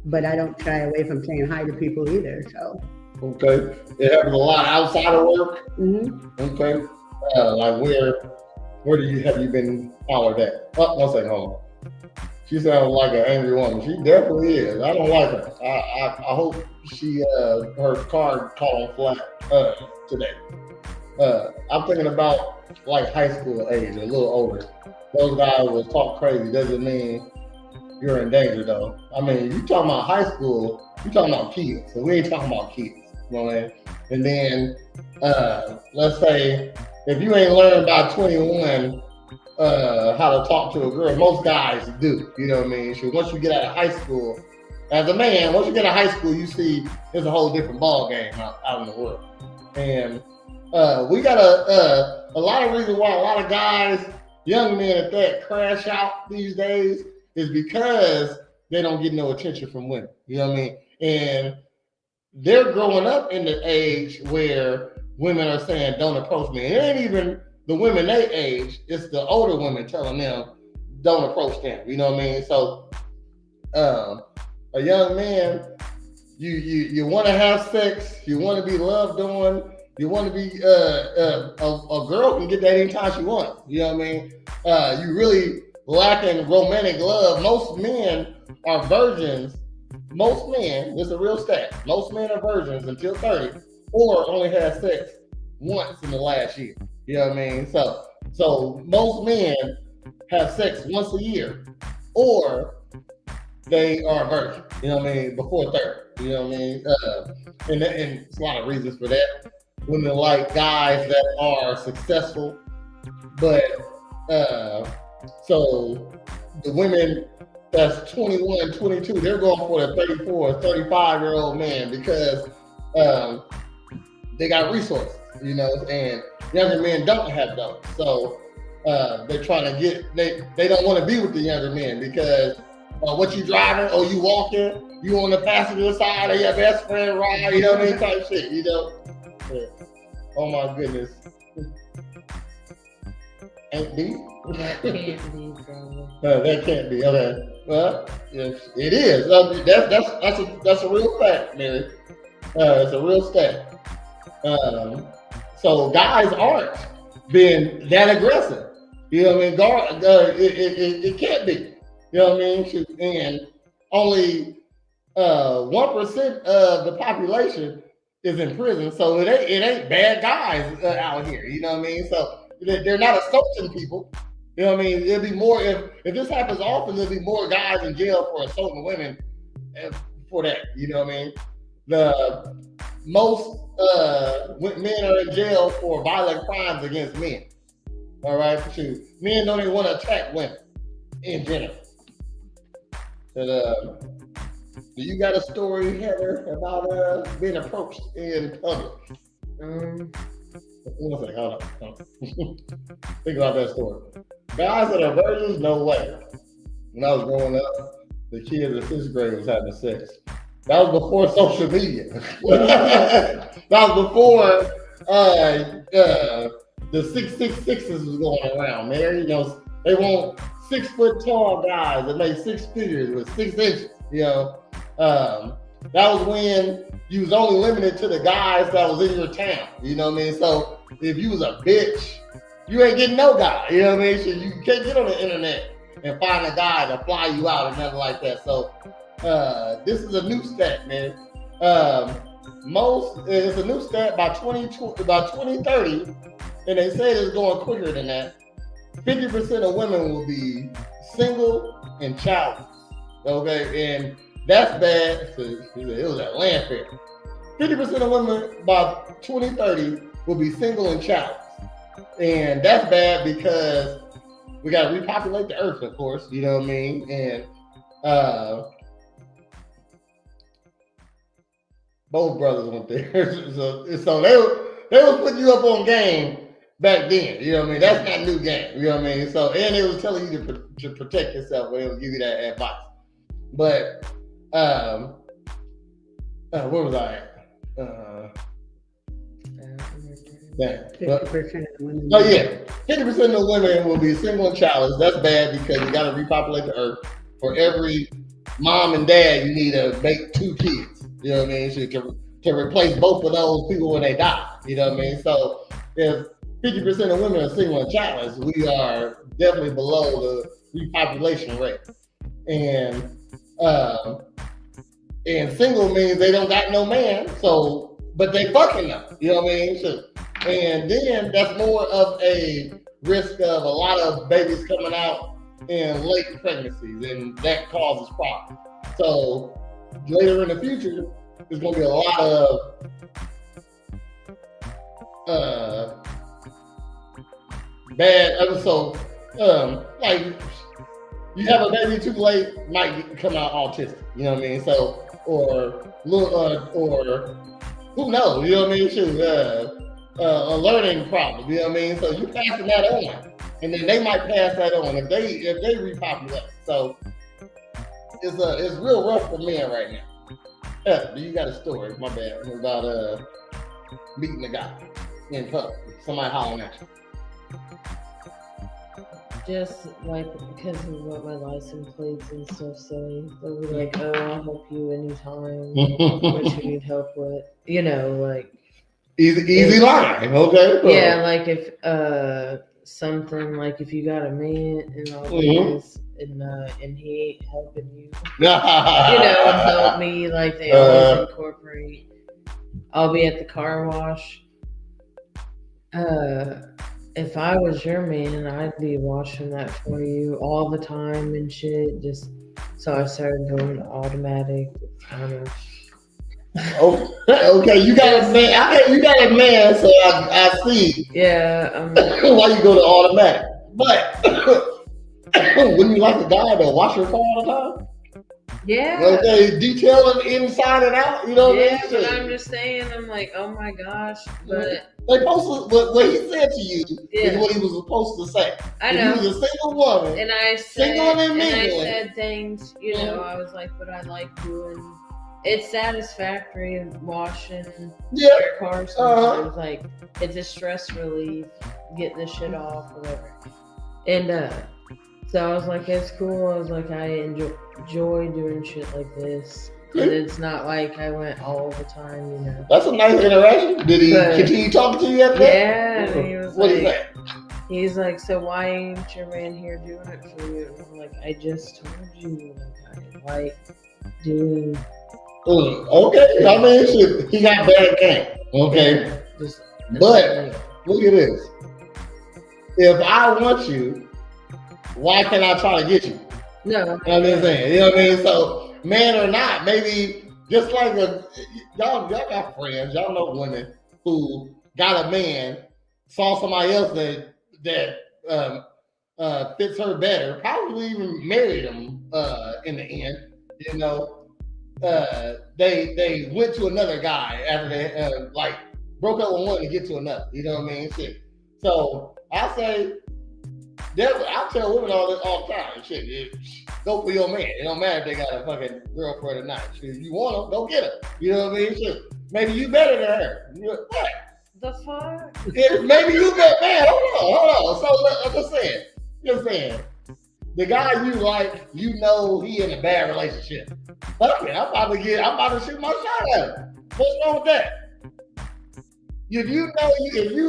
But I don't shy away from saying hi to people either. So. Okay. It happens a lot outside of work. Mm-hmm. Okay. Like where have you been hollered at? Oh, one second, hold on. She sounds like an angry woman. She definitely is. I don't like her. I hope she her car caught on flat today. I'm thinking about like high school age, a little older. Those guys will talk crazy. Doesn't mean you're in danger though. I mean, you talking about high school, you talking about kids. So we ain't talking about kids. You know what I mean? And then let's say if you ain't learned by 21 how to talk to a girl, most guys do. You know what I mean? So once you get out of high school, as a man, once you get out of high school, you see there's a whole different ball game out in the world. And we got a lot of reasons why a lot of guys, young men at that, crash out these days is because they don't get no attention from women. You know what I mean? And they're growing up in the age where women are saying, don't approach me. It ain't even the women they age, it's the older women telling them, don't approach them. You know what I mean? So a young man, you want to have sex, you want to be loved on, you want to be a girl can get that anytime she wants. You know what I mean? You really lacking romantic love. Most men are virgins. Most men, this is a real stat, most men are virgins until 30 or only had sex once in the last year. You know what I mean? So most men have sex once a year or they are a virgin. You know what I mean? Before 30. You know what I mean? And there's a lot of reasons for that. Women like guys that are successful, but so the women that's 21, 22, they're going for the 34, 35-year-old man because they got resources, you know, and younger men don't have those. So they're trying to get, they don't want to be with the younger men because what you driving or you walking, you on the passenger side of your best friend ride, you know what I mean, type shit, you know. Yeah. Oh my goodness. Ain't deep? That can't be, probably. That can't be. Okay. Well, yes, it is. That's a real fact, Mary. It's a real stat. So guys aren't being that aggressive. You know what I mean? It can't be. You know what I mean? And only 1% of the population is in prison, so it ain't bad guys out here. You know what I mean? So they're not assaulting people. You know what I mean? It'll be more if this happens often. There'll be more guys in jail for assaulting women for that. You know what I mean? The most men are in jail for violent crimes against men. All right, shoot. Men don't even want to attack women in general. But do you got a story, Heather, about being approached in public? One second, hold on. Think about that story. Guys that are virgins, no way. When I was growing up, the kids in 5th grade was having sex. That was before social media. That was before the 666s was going around, man. You know, they want 6 foot tall guys that make 6 figures with 6 inches. You know, that was when you was only limited to the guys that was in your town. You know what I mean? So if you was a bitch, you ain't getting no guy. You know what I mean? So you can't get on the internet and find a guy to fly you out or nothing like that. So this is a new stat, man. It's a new stat by 2030, and they say it's going quicker than that. 50% of women will be single and childless. Okay, and that's bad. It was at land fair. 50% of women by 2030 will be single and childless. And that's bad because we got to repopulate the earth, of course. You know what I mean? And both brothers went there. so they was putting you up on game back then. You know what I mean? That's not new game. You know what I mean? So, and it was telling you to protect yourself when it was give you that advice. But where was I at? 50% of women. Oh yeah, 50% of the women will be single and childless. That's bad because you got to repopulate the earth. For every mom and dad, you need to make 2 kids. You know what I mean? So to replace both of those people when they die. You know what I mean? So if 50% of women are single and childless, we are definitely below the repopulation rate. And single means they don't got no man, so but they fucking them. You know what I mean? So, and then that's more of a risk of a lot of babies coming out in late pregnancies, and that causes problems. So later in the future, there's going to be a lot of bad. So like you have a baby too late, might come out autistic. You know what I mean? So or who knows? You know what I mean? Shoot, a learning problem. You know what I mean? So you passing that on, and then they might pass that on if they repopulate. So it's real rough for men right now. You got a story? My bad. About meeting a guy in public. Somebody hollering at you. Just like because of what my license plates and stuff say, they'll be like, "Oh, I'll help you anytime. What you need help with?" You know, like easy line, okay? Yeah, like if something like if you got a man and all this, and he ain't helping you, you know, help me. Like they always incorporate. I'll be at the car wash. If I was your man, I'd be washing that for you all the time and shit. Just So I started doing automatic kind of. Oh, okay, you got a man. You got a man, so I see. Yeah. Why you go to automatic? But wouldn't you like a guy to wash your car all the time? Yeah. Okay, detail it inside and out. You know what I mean? But I'm just saying, I'm like, oh my gosh, but they posted what he said to you is what he was supposed to say. I know. If you was a single woman, and I said things, you know, I was like, but I like doing. It's satisfactory washing your car sometimes. Like, it's a stress relief, getting the shit off, whatever. And so I was like, it's cool. I was like, I enjoy doing shit like this. And it's not like I went all the time, you know. That's a nice interaction. Did he continue talking to you after that? Yeah, and he was what is that? He's like, so why ain't your man here doing it for you? And I'm like, I just told you, like, I like doing. Okay, I mean, shit, he got bad game. Okay, but look at this. If I want you, why can't I try to get you? No, you know what I'm saying. You know what I mean? So, man or not, maybe just like y'all got friends, y'all know women who got a man, saw somebody else that fits her better, probably even married him in the end. You know. They went to another guy after they like broke up with one to get to another. You know what I mean? Shit. So I say, I tell women all the time. Shit, go for your man. It don't matter if they got a fucking girlfriend or not. Shit, if you want them, go get her. You know what I mean? Shit. Maybe you better than her. What? The fuck? Maybe you better. Man, hold on. So I'm just saying. The guy you like, you know he in a bad relationship. Fuck it, I'm about to shoot my shot at him. What's wrong with that? If you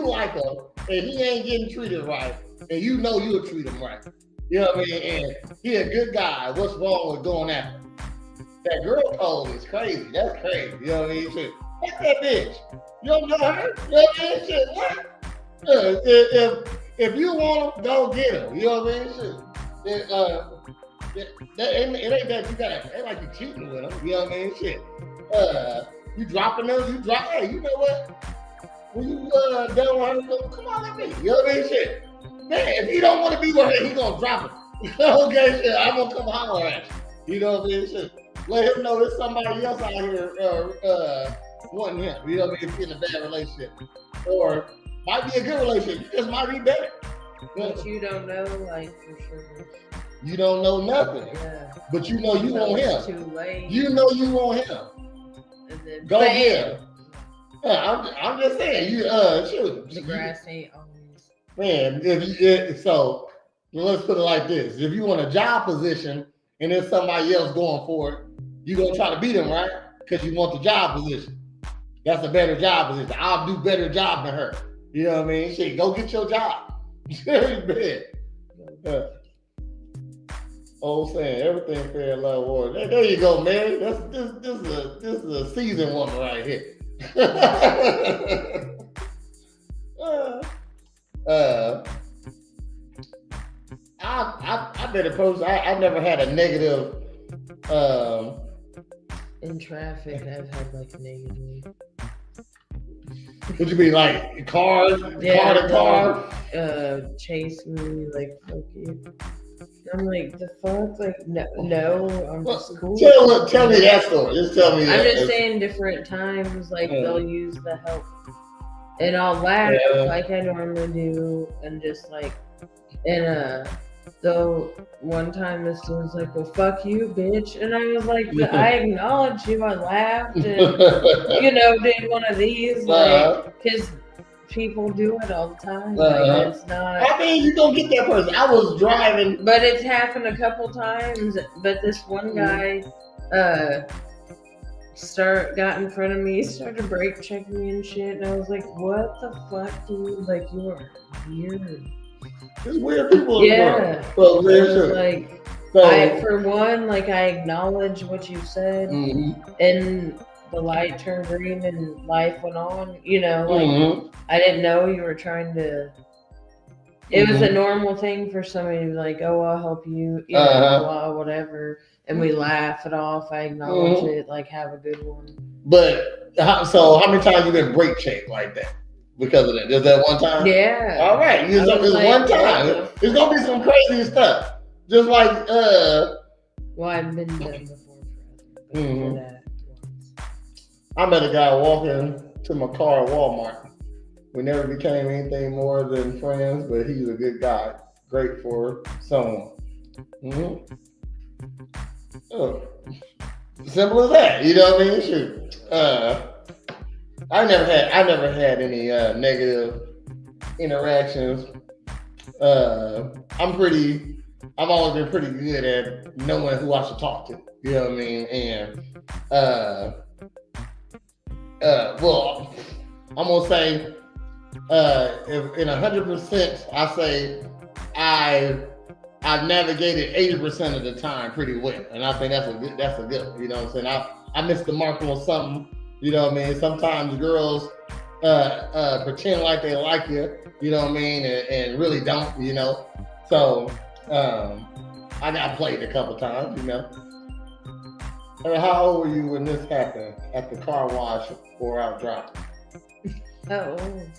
like him and he ain't getting treated right, and you know you'll treat him right. You know what I mean? And he a good guy. What's wrong with going after him? That girl code is crazy. That's crazy. You know what I mean? Shit. Fuck that bitch. You don't know her? You know what I mean? Shit. What? If you want him, go get him. You know what I mean? Shit. It ain't that you got. Ain't like you cheating with them. You know what I mean? Shit. You dropping them. Hey, you know what? When you done with her, come on at me. You know what I mean? Shit. Man, if he don't want to be with her, he gonna drop it. Okay, shit. I'm gonna come holler at you. You know what I mean? Shit. Let him know there's somebody else out here wanting him. You know what I mean? If he's in a bad relationship, or might be a good relationship. You just might be better. But you don't know, like, for sure. You don't know nothing. Yeah. But you know you want him. Too late. You know you want him. And then go get him. I'm just saying, shoot. The grass ain't always. Man, so let's put it like this. If you want a job position and there's somebody else going for it, you're going to try to beat them, right? Because you want the job position. That's a better job position. I'll do better job than her. You know what I mean? Shit, go get your job. Saying everything fair, love, war. There you go, man. This is a seasoned woman right here. I better post. I never had a negative. In traffic, I've had like negative. Would you be like car to car? Chase me, like, fuck you. I'm like, the fuck? Like, no, I'm just cool. Tell me that story. Just tell me that. I'm just saying different times, like, they'll use the help. And I'll laugh like I normally do, and just like, and so one time this was like, well, fuck you, bitch. And I was like, I acknowledge you, I laughed, and, did one of these, like, because people do it all the time. Like, it's not. I mean, you don't get that person. I was driving. But it's happened a couple times. But this one guy got in front of me, started brake checking me and shit. And I was like, what the fuck, dude? Like, you are weird. There's weird people in the world. For one, like, I acknowledge what you said. And the light turned green and life went on, I didn't know you were trying to It was a normal thing for somebody to be like, "Oh, I'll help you," blah, whatever, and we laugh it off. I acknowledge it, like, have a good one. But so how many times you been break checked like that because of that? Just that one time? Yeah. All right, it's like, one time. It's gonna be some crazy stuff, just like Well, I've been done before. That I met a guy walking to my car at Walmart. We never became anything more than friends, but he's a good guy. Great for someone. Oh. Simple as that. You know what I mean? Shoot. I never had any negative interactions. I've always been pretty good at knowing who I should talk to. You know what I mean? And well, I'm gonna say if in 100%, I say I've navigated 80% of the time pretty well, and I think that's a good. You know what I'm saying? I missed the mark on something. You know what I mean? Sometimes girls pretend like they like you. You know what I mean? And really don't. You know? So I got played a couple times. You know? How old were you when this happened at the car wash or out driving? How old?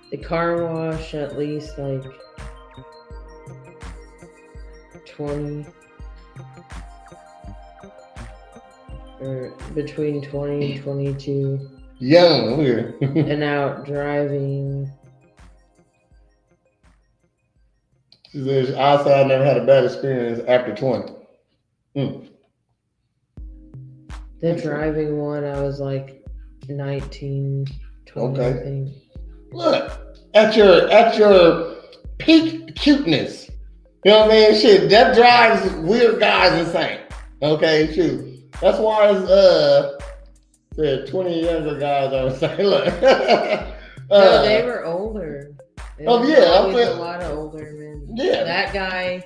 The car wash, at least like 20, or between 20 and 22. Young, weird. And out driving. I'll say I never had a bad experience after 20. The driving one, I was like 19, 20, I think. Look, at your peak cuteness, you know what I mean? Shit, that drives weird guys insane. Okay, shoot. That's why the 20 younger guys are saying, look. No, they were older. A lot of older men. Yeah. That guy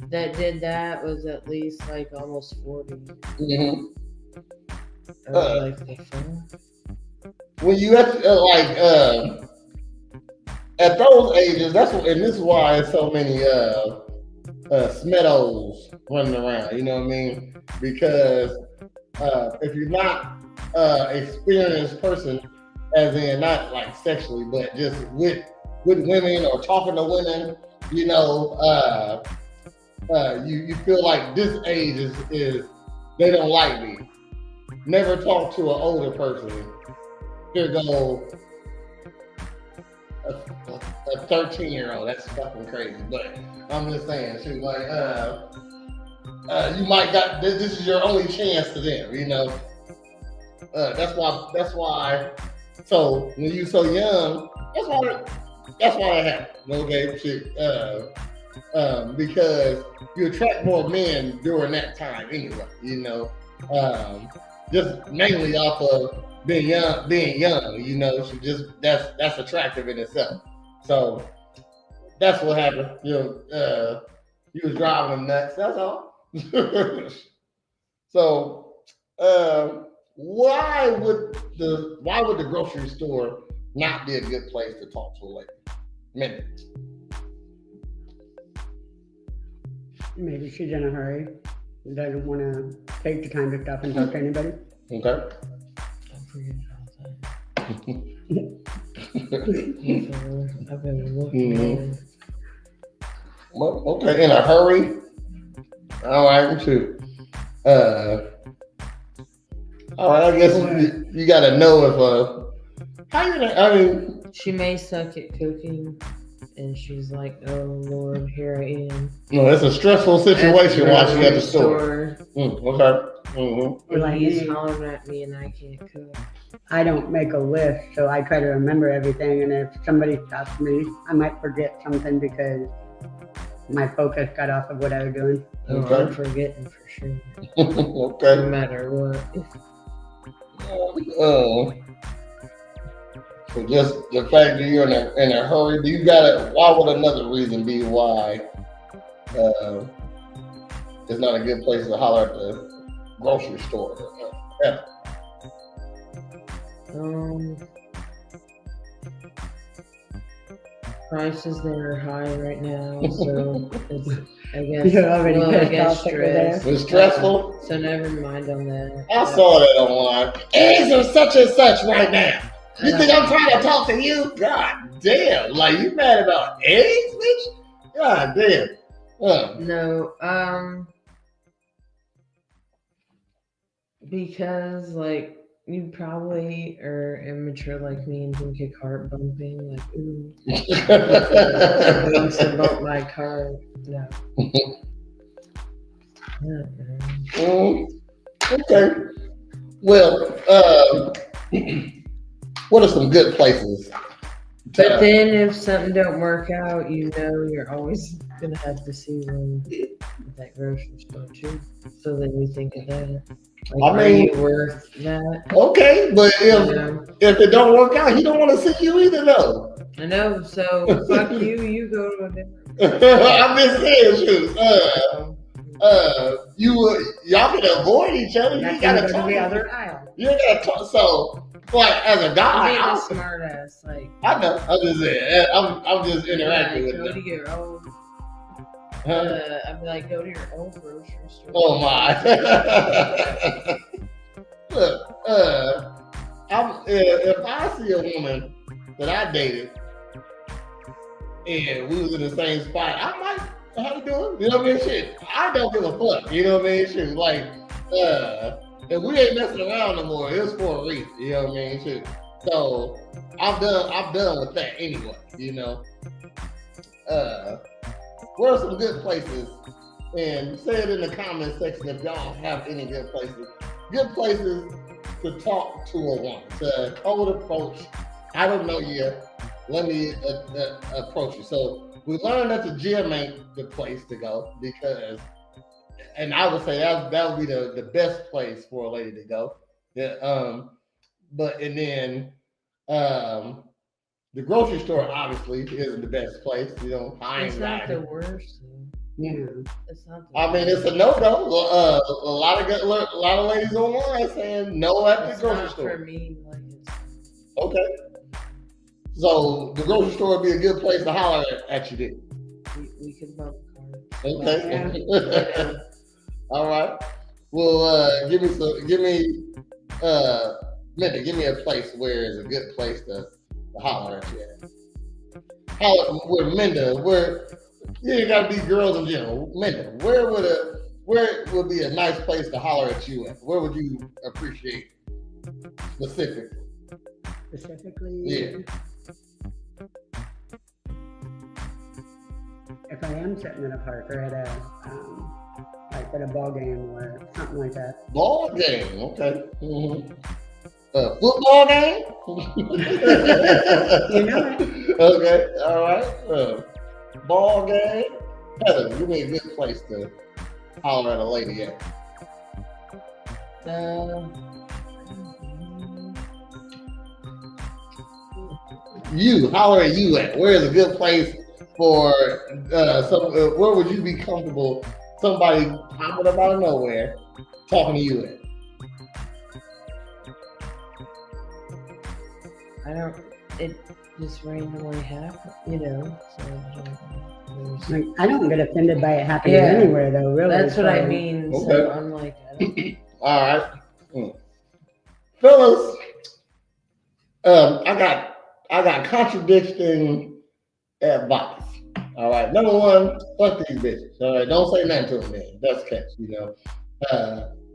that did that was at least like almost 40. Mm-hmm. I was like, the phone? When you at those ages, and this is why there's so many smeados running around. You know what I mean? Because if you're not experienced person, as in not like sexually, but just with women or talking to women, you know, you feel like this age is they don't like me. Never talk to an older person. Here go a 13-year-old. That's fucking crazy. But I'm just saying, shoot, like you might got this is your only chance to them, you know. That's why. So when you so young, that's why it happened. Okay, shit. Because you attract more men during that time anyway, you know. Just mainly off of being young, you know. So just that's attractive in itself. So that's what happened. You know, you was driving them nuts. That's all. So why would the grocery store not be a good place to talk to a lady? Minda. Maybe she's in a hurry. Doesn't want to take the time to stop and talk to anybody. Okay. Don't forget about that. I've been looking. Well, okay, in a hurry. All right, too. All right, I guess you got to know if she may suck at cooking. And she's like, "Oh Lord, here I am." No, it's a stressful situation watching at the store. Okay. Mm-hmm. Like he's hollering at me, and I can't cook. I don't make a list, so I try to remember everything. And if somebody stops me, I might forget something because my focus got off of what I was doing. Okay. I'm forgetting for sure. Okay. No matter what. So just the fact that you're in a hurry, why would another reason be why it's not a good place to holler at the grocery store? prices are high right now, so it's, I guess, You're already well, I pissed guess off that we're there. stress. It's stressful. So never mind on that. I saw that online. Eggs are such and such right now. You think I'm trying to talk to you? God damn. Like, you mad about eggs, bitch? God damn. No, because, like, you probably are immature like me and think it's heart bumping. Like, ooh, I bump my car. No. Okay. Well, what are some good places? But then if something don't work out, you know you're always gonna have to see them at that grocery store too. So then you think of that. Like, I mean, are you worth that? Okay, but if it don't work out, he don't want to see you either, though. I know. So fuck you. You go to a different. I'm just saying, shoot. Y'all can avoid each other. You gotta go talk to the other aisle. You gotta talk. So, like, as a guy, I'm a smart ass. Like, I know. I'm just saying. I'm just interacting with go them. to your own. I'd be like, go to your own grocery store. Oh my! Look, if I see a woman that I dated and we was in the same spot, I might, how you doing? You know what I mean? Shit, I don't give a fuck. You know what I mean? Shit, like, if we ain't messing around no more, it's for a reason. You know what I mean? Shit. So I'm done with that anyway. You know. What are some good places? And say it in the comment section if y'all have any good places. Good places to talk to a woman, to cold approach. I don't know you. Let me approach you. So we learned that the gym ain't the place to go because, and I would say that would be the best place for a lady to go. Yeah. And then the grocery store obviously isn't the best place. You know, it's not the worst. Yeah. It's not. I mean, it's a no-go. A lot of ladies online saying no at the grocery store. For me, like it's... Okay. So the grocery store would be a good place to holler at you then. We could bump cars. Okay. Yeah. All right. Well, Minda, give me a place where it's a good place to holler at you at. Holler with Minda, where you ain't gotta be girls in general. Minda, where would be a nice place to holler at you at? Where would you appreciate specifically? Specifically? Yeah. If I am sitting in a park or at a ball game or something like that. Ball game, okay. Mm-hmm. Football game? You know it. Okay, all right. Ball game. Heather, give me a good place to holler at a lady at. You, holler at you at. Where is a good place for where would you be comfortable somebody popping up out of nowhere talking to you at? It just randomly happens, you know. So like, I don't get offended by it happening anywhere, though. Really, that's what I mean. Okay. So I'm like, all right, fellas. I got contradicting advice. All right, number one, fuck these bitches. All right, don't say nothing to them, man. That's catch, you know.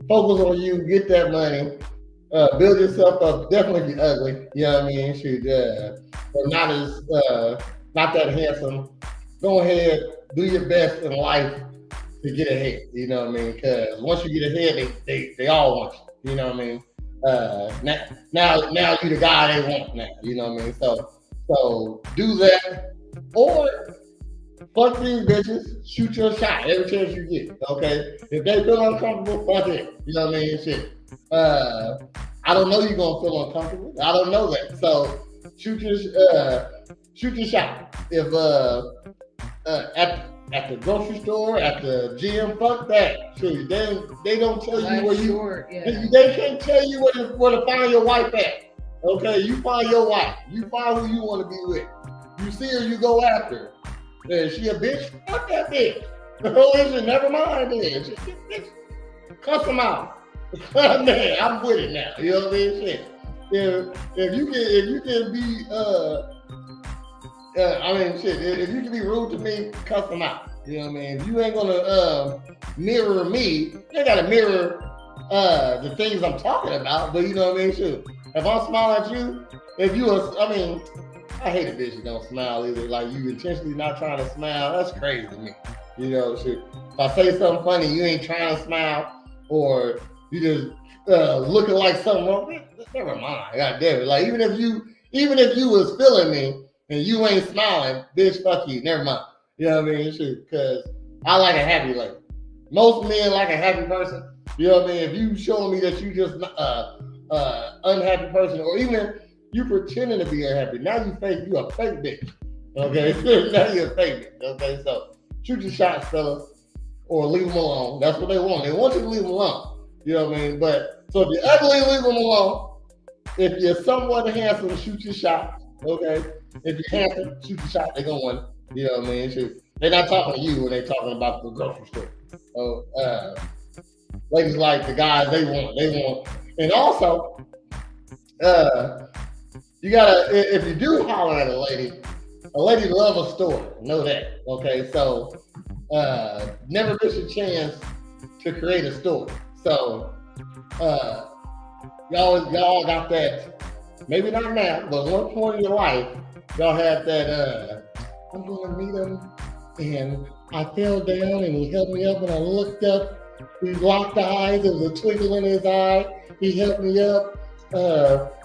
Focus on you, get that money. Build yourself up. Definitely if you're ugly, you know what I mean? Should or not that handsome. Go ahead, do your best in life to get ahead. You know what I mean? Because once you get ahead, they all want you. You know what I mean? Now you the guy they want now. You know what I mean? So do that, or fuck these bitches. Shoot your shot every chance you get. Okay? If they feel uncomfortable, fuck it. You know what I mean? Shit. I don't know you're gonna feel uncomfortable. I don't know that. So shoot your shot. If at the grocery store, at the gym, fuck that. Shoot, they don't tell you where you. They can't tell you where to find your wife at. Okay, you find your wife. You find who you want to be with. You see her, you go after her. Is she a bitch? Fuck that bitch. Oh, is it? Never mind then. She a bitch. Cuss them out. Man, I'm with it now. You know what I mean? Shit. If you can be if you can be rude to me, cuss them out. You know what I mean? If you ain't gonna mirror me, you ain't gotta mirror the things I'm talking about, but you know what I mean? Shoot. If I'm smiling at you, I hate a bitch that don't smile either. Like you intentionally not trying to smile, that's crazy to me. You know, shit. If I say something funny, you ain't trying to smile, or you just looking like something wrong. Never mind. God damn it. Like even if you was feeling me and you ain't smiling, bitch, fuck you. Never mind. You know what I mean? Shit. Because I like a happy lady. Most men like a happy person. You know what I mean? If you showing me that you just unhappy person, or even you pretending to be unhappy, now you a fake bitch. Okay, now you're a fake bitch. Okay, so shoot your shots, fellas, or leave them alone. That's what they want. They want you to leave them alone. You know what I mean? But so if you're ugly, leave them alone. If you're somewhat handsome, shoot your shot. Okay, if you're handsome, shoot your shot. They're gonna win. You know what I mean? Shoot. They're not talking to you when they're talking about the grocery store. So, ladies like the guys they want. And also, you gotta, if you do holler at a lady love a story. Know that. Okay, so never miss a chance to create a story. So y'all got that, maybe not now, but one point in your life, y'all had that I'm gonna meet him and I fell down and he helped me up and I looked up, we locked eyes, there was a twinkle in his eye, he helped me up,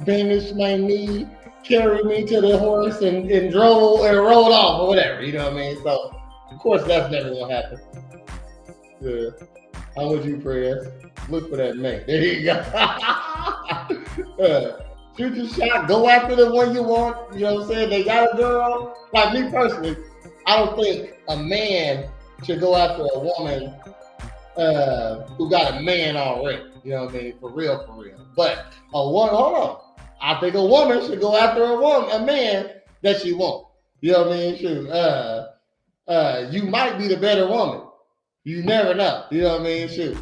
bandaged my knee, carried me to the horse and rolled off or whatever, you know what I mean? So of course that's never gonna happen. Yeah. How would you, Prez? Look for that man. There you go. Shoot your shot, go after the one you want, you know what I'm saying? They got a girl. Like me personally, I don't think a man should go after a woman who got a man already. You know what I mean? For real. But I think a woman should go after a man that she wants. You know what I mean? Shoot. You might be the better woman. You never know. You know what I mean? Shoot.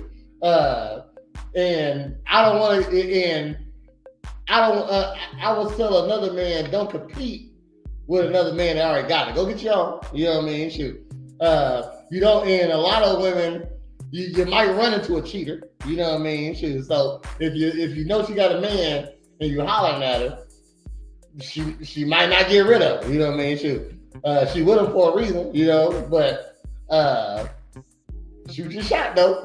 And I would tell another man, don't compete with another man that already got it. Go get your own. You know what I mean? Shoot. You don't, and a lot of women, you might run into a cheater. You know what I mean? Shoot. So if you know she got a man and you hollering at her, she might not get rid of her. You know what I mean? Shoot. She with him for a reason, you know, but shoot your shot though.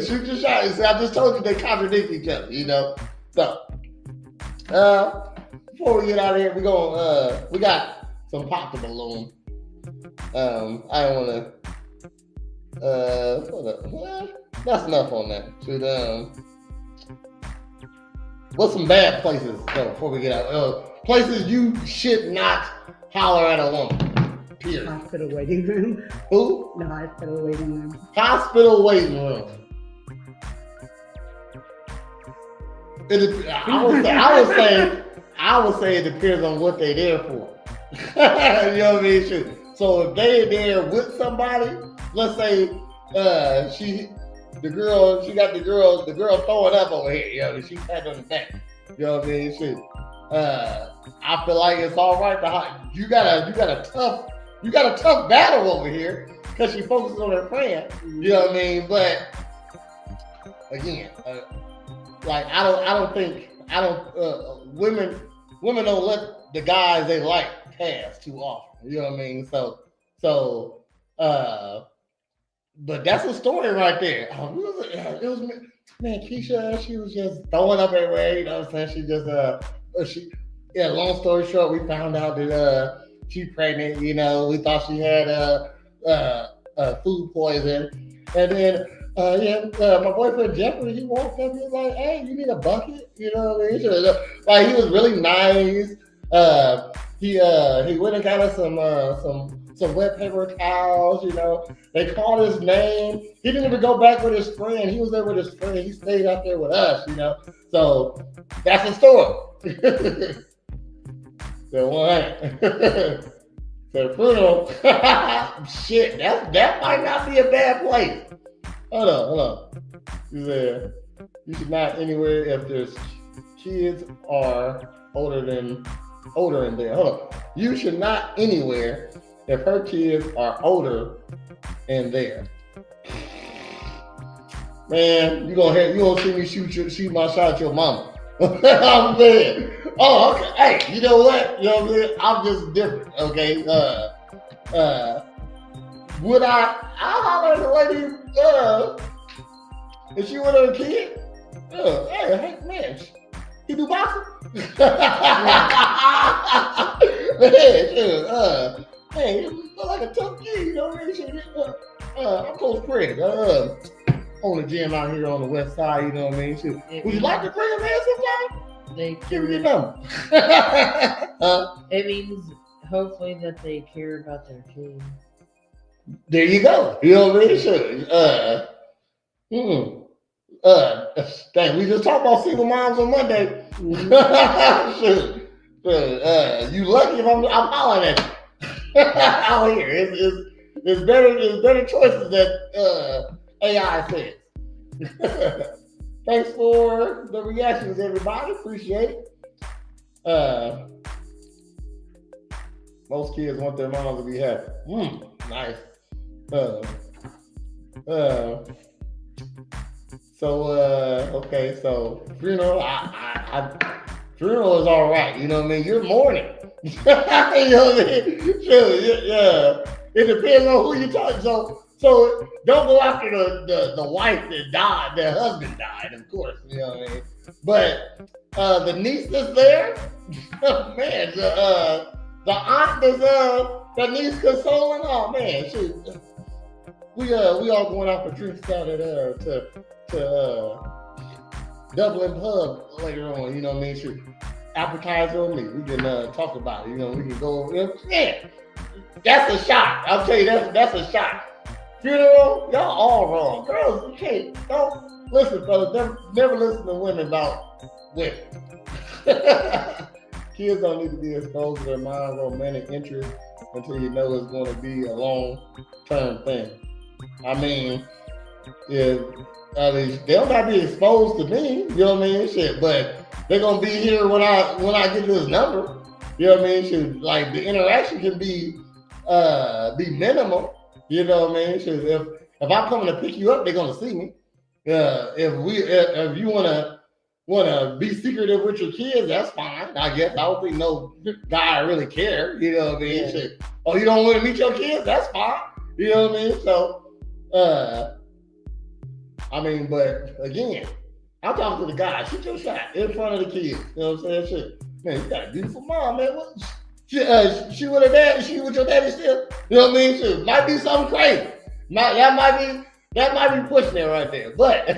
Shoot your shot. See, I just told you they contradict each other, you know. So before we get out of here, we got some pop the balloon. I don't wanna that's enough on that. Shoot, what's some bad places though before we get out? Places you should not holler at a woman. Period. Hospital waiting room. Who? The hospital waiting room. Hospital waiting room. I would say it depends on what they're there for. You know what I mean? Shoot. So if they're there with somebody, let's say the girl throwing up over here, you know, she pat on the back. You know what I mean? Shoot. I feel like it's all right. You got a tough battle over here because she focuses on her friend. You know what I mean? But again, like women don't let the guys they like pass too often. You know what I mean? So but that's a story right there. It was man, Keisha, she was just throwing up everywhere. You know what I'm saying? She just long story short, we found out that she's pregnant. You know, we thought she had food poison, and then my boyfriend Jeffrey, he walked up and he was like, "Hey, you need a bucket?" You know what I mean? Like he was really nice. He went and got us some wet paper towels. You know, they called his name. He didn't even go back with his friend. He was there with his friend. He stayed out there with us. You know, so that's the story. So So funeral, shit, that might not be a bad place. Hold on. You said you should not anywhere if there's kids are older in there. Hold on. You should not anywhere if her kids are older in there. Man, you gonna see me shoot my shot at your mama. I'm saying. Oh, okay. Hey, you know what? You know what I'm saying? I'm just different. Okay. Would I'll holler at the lady, if she with her kid? Hey, man, he do boxing? Hey, you look like a tough kid, you know what I mean? I'm Coach Prez. Own a gym out here on the west side, you know what I mean? Would you like to bring him in sometime? Give me your number. It means hopefully that they care about their team. There you go. You know what I mean? Dang, we just talked about single moms on Monday. You lucky if I'm hollering at you. Out here. It's better choices that AI says. Thanks for the reactions, everybody. Appreciate it. Most kids want their moms to be happy. Nice. Okay, so funeral, funeral is all right. You know what I mean? You're mourning. You know what I mean? Sure, yeah. It depends on who you're talking. So don't go after the wife that died, the husband died, of course. You know what I mean? But the niece that's there, man, the aunt that's the niece consoling. Oh man, shoot. We all going out for drinks down at to Dublin Pub later on. You know what I mean? Shoot. Appetizer on me. We can talk about it. You know, we can go. Yeah, that's a shot. I'll tell you, that's a shot. Funeral, y'all all wrong. Girls, you can't. Don't listen, fellas. Never listen to women about women. Kids don't need to be exposed to their mind romantic interest until you know it's going to be a long-term thing. I mean, they don't got to be exposed to me. You know what I mean? Shit, but they're gonna be here when I get this number. You know what I mean? Shit, like the interaction can be minimal. You know what I mean? Shit, if I'm coming to pick you up, they're gonna see me. If you wanna be secretive with your kids, that's fine. I guess I don't think no guy really care. You know what I mean? Yeah. Shit. Oh, you don't want to meet your kids? That's fine. You know what I mean? So, but again, I'm talking to the guy. Shoot your shot in front of the kids. You know what I'm saying? Shit. Man, you got a beautiful mom, man. What? She with her dad. She with your daddy still. You know what I mean? Shit. Might be something crazy. That might be pushing it right there. But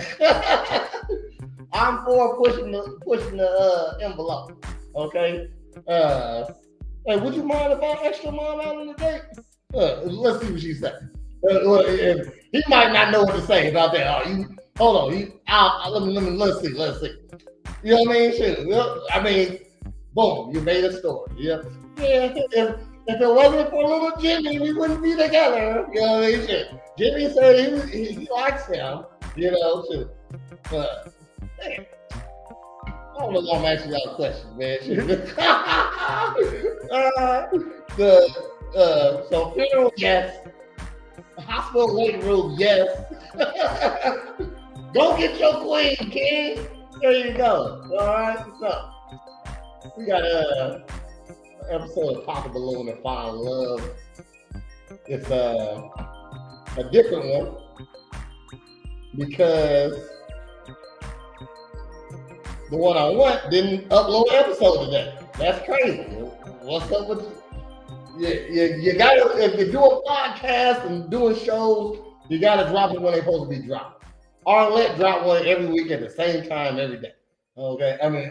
I'm for pushing the envelope. Okay. Hey, would you mind if I extra mom out on the date? Let's see what she said. He might not know what to say about that. Hold on. Let's see. You know what I mean? Shit. I mean, boom, you made a story. Yeah. If it wasn't for little Jimmy, we wouldn't be together. You know what I mean? Shit. Jimmy said he likes him. You know, shit. Man. I don't know if I'm asking y'all a question, man. So funeral, yes. Hospital waiting room, yes. Go get your queen, King. There you go. All right, so we got an episode of Pop a Balloon and Find Love. It's a different one because the one I want didn't upload an episode today. That's crazy. What's up with you gotta, if you do a podcast and doing shows, you gotta drop it when they're supposed to be dropped. Arlette dropped one every week at the same time every day. Okay, I mean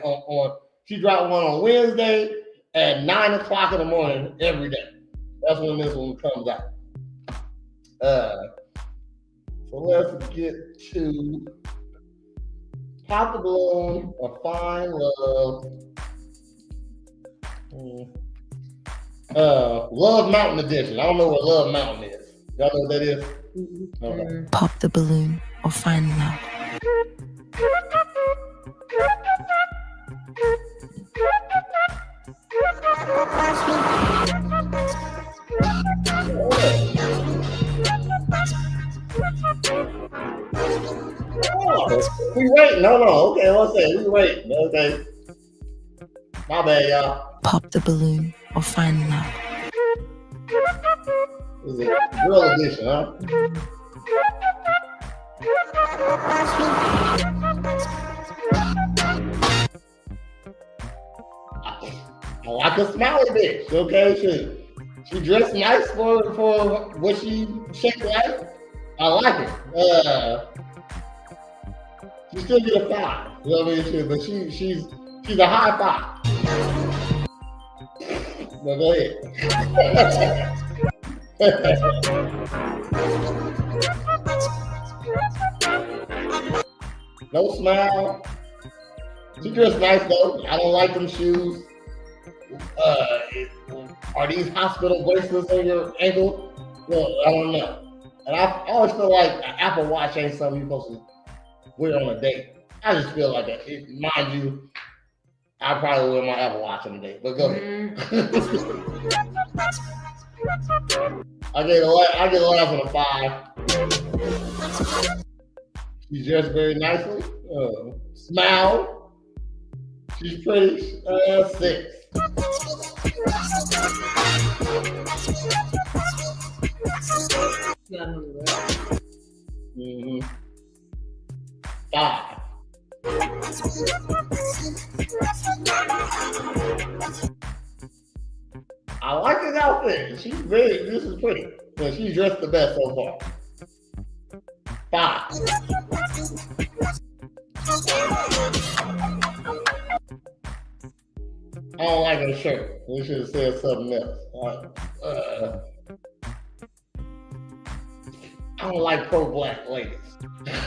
she dropped one on Wednesday at 9:00 in the morning every day. That's when this one comes out. So let's get to Pop the Balloon or Find Love. Love Mountain edition. I don't know what Love Mountain is. Y'all know what that is? Okay. Pop the balloon or find love. We waiting. No. Okay, what's that? We waiting. Okay. My bad, y'all. Pop the balloon or find love. This is a girl edition, huh? I like a smiley bitch, okay? She dressed nice for what she shaped like. I like it. She still get a 5. You know what I mean? But she's a high 5. No, go ahead. No smile. She dressed nice though. I don't like them shoes. Are these hospital bracelets on your ankle? Well, I don't know. And I always feel like an Apple Watch ain't something you're supposed to wear on a date. I just feel like that. Mind you, I probably wear my Apple Watch on a date. But go ahead. I get a laugh on a 5. She's dressed very nicely. Smile. She's pretty. 6. Mm-hmm. 5. I like this outfit. This is pretty. But she's dressed the best so far. 5. I don't like her shirt. We should have said something else. I don't like pro-black ladies.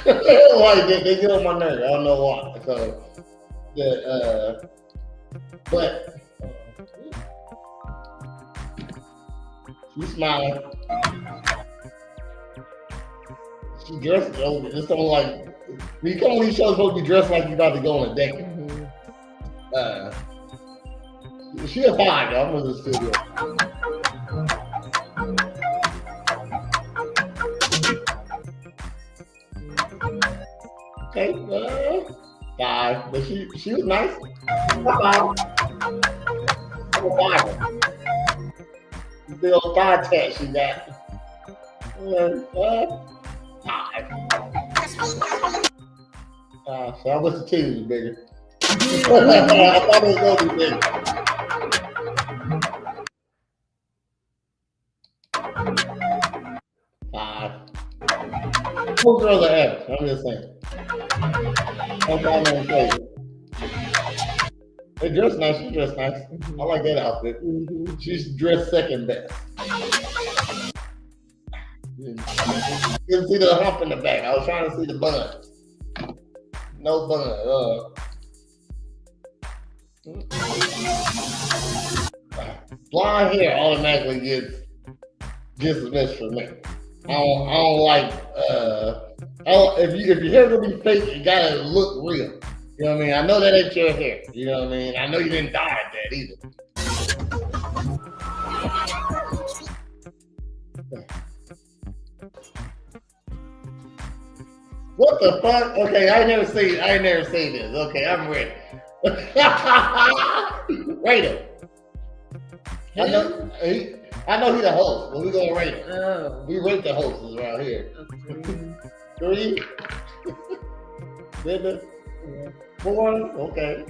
Like they get on my nerves. I don't know why. So, but she's smiling. She dressed over. Just don't like. When you come on these shows, supposed to be dressed like you about to go on a date. She a 5, y'all. I'm gonna just still do it. Okay, 5. But she was nice. 5. I'm a 5. The old thigh tat she got. 5. So I wish the titties was bigger. I thought it was gonna be bigger. 5. Most girls are average. I'm just saying. They dress nice. She dressed nice. I like that outfit. She's dressed second best. You can see the hump in the back. I was trying to see the bun. No bun. Blonde hair automatically gets dismissed for me. I don't like. If your hair gonna be fake, it gotta look real. You know what I mean? I know that ain't your hair. You know what I mean? I know you didn't dye it that either. What the fuck? Okay, I ain't never seen this. Okay, I'm ready. Rate him. I know he's the host, but we're gonna rate him. Oh. We rate the hosts around here. 3? Minda? 4? Okay.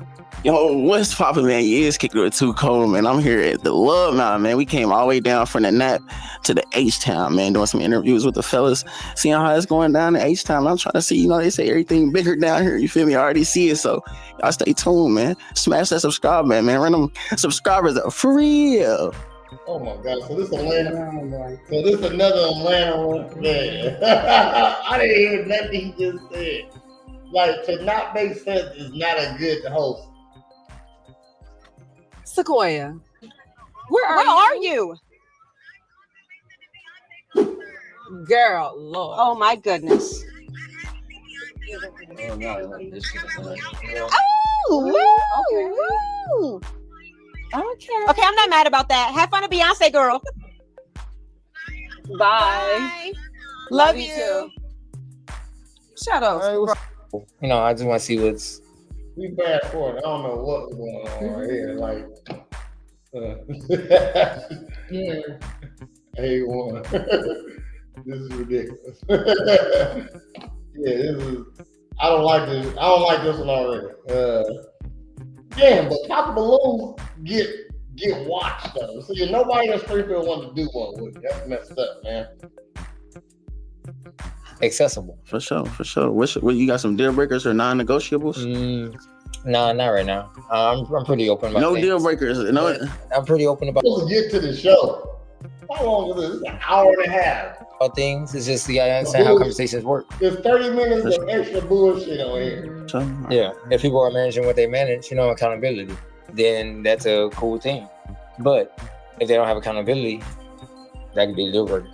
Yo, what's poppin', man? You is kicking it too cold, man. I'm here at the Love Mountain, man. We came all the way down from the Nap to the H-Town, man, doing some interviews with the fellas, seeing how it's going down in H-Town. I'm trying to see, they say everything bigger down here. You feel me? I already see it, so y'all stay tuned, man. Smash that subscribe button, man. Run them subscribers up for real. Oh my God! So this Atlanta. So this another Atlanta one. Man, I didn't hear nothing he just said. Like, to not make sense is not a good host. Sequoia, Where are you? Girl, Lord. Oh my goodness. Oh, okay, I'm not mad about that. Have fun at Beyonce, girl. Bye. Love you too. Shadows. You know, I just want to see what's. We bad for it. I don't know what's going on right here. Like, Yeah. A1. This is ridiculous. Yeah, this is. I don't like this. I don't like this one already. Damn, but Pop the Balloons get watched though. See, nobody in Springfield wanted to do one with you. That's messed up, man. Accessible. For sure. What you got some deal breakers or non-negotiables? Nah, not right now. I'm pretty open about no things. Deal breakers. No. I'm pretty open about. Let's get to the show. How long is this? It's an hour and a half. About things. It's just you gotta understand how conversations work. There's 30 minutes of extra bullshit on here. Yeah. If people are managing what they manage, you know, accountability, then that's a cool thing. But if they don't have accountability, that could be a deal breaker.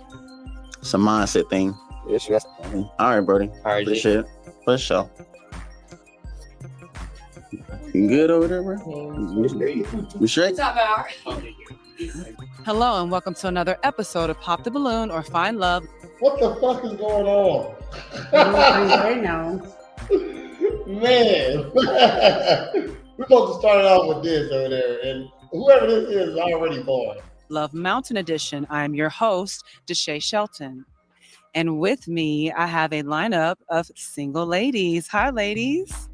It's a mindset thing. Yes. All right, Brody. All right, appreciate it. For sure. You good over there, bro? You straight? Hello and welcome to another episode of Pop the Balloon or Find Love. What the fuck is going on? I know. Man. We're supposed to start it off with this over there. And whoever this is already born. Love Mountain Edition. I am your host, Deshae Shelton. And with me, I have a lineup of single ladies. Hi, ladies.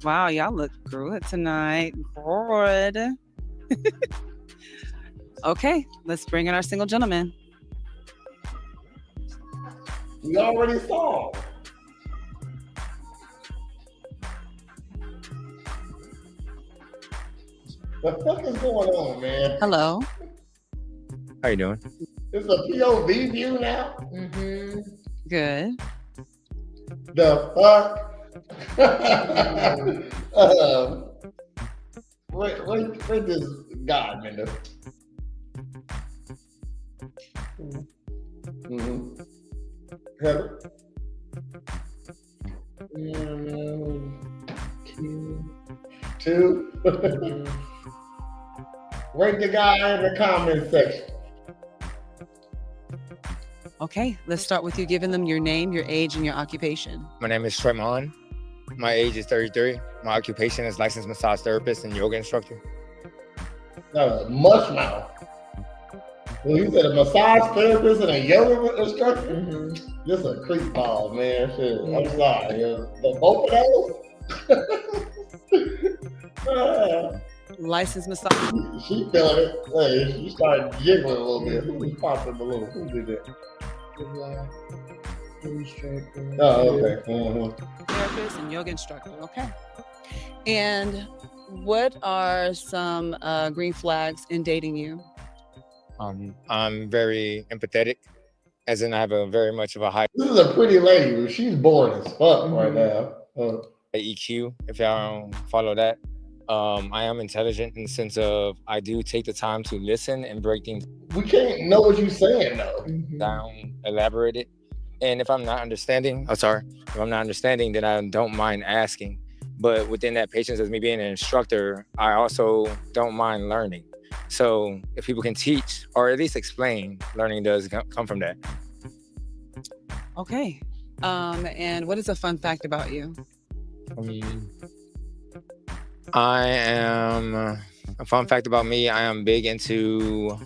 Wow, y'all look good tonight. Good. Okay, let's bring in our single gentlemen. We already saw. What the fuck is going on, man? Hello. How you doing? It's a POV view now? Mm-hmm. Good. The fuck? Wait this guy, Minda. Mm-hmm. Heather? Two? Rate the guy in the comment section. Okay, let's start with you giving them your name, your age, and your occupation. My name is Tremon. My age is 33. My occupation is licensed massage therapist and yoga instructor. Mush mouth. Well, you said a massage therapist and a yoga instructor? Mm-hmm. This is a creep ball, man. Shit. I'm sorry. The both of those? Licensed massage. She feeling it. Hey, she started jiggling a little bit. Who popped up a little? Who did that? Oh, okay. Mm-hmm. Therapist and yoga instructor. Okay. And what are some green flags in dating you? I'm very empathetic, as in I have a very much of a high. This is a pretty lady. She's bored as fuck right now. EQ, if y'all don't follow that. I am intelligent in the sense of I do take the time to listen and break things. We can't know what you're saying though. Down, elaborate it. And if I'm not understanding, if I'm not understanding, then I don't mind asking. But within that patience as me being an instructor, I also don't mind learning. So if people can teach or at least explain, learning does come from that. Okay. And what is a fun fact about you? I am, a fun fact about me, I am big into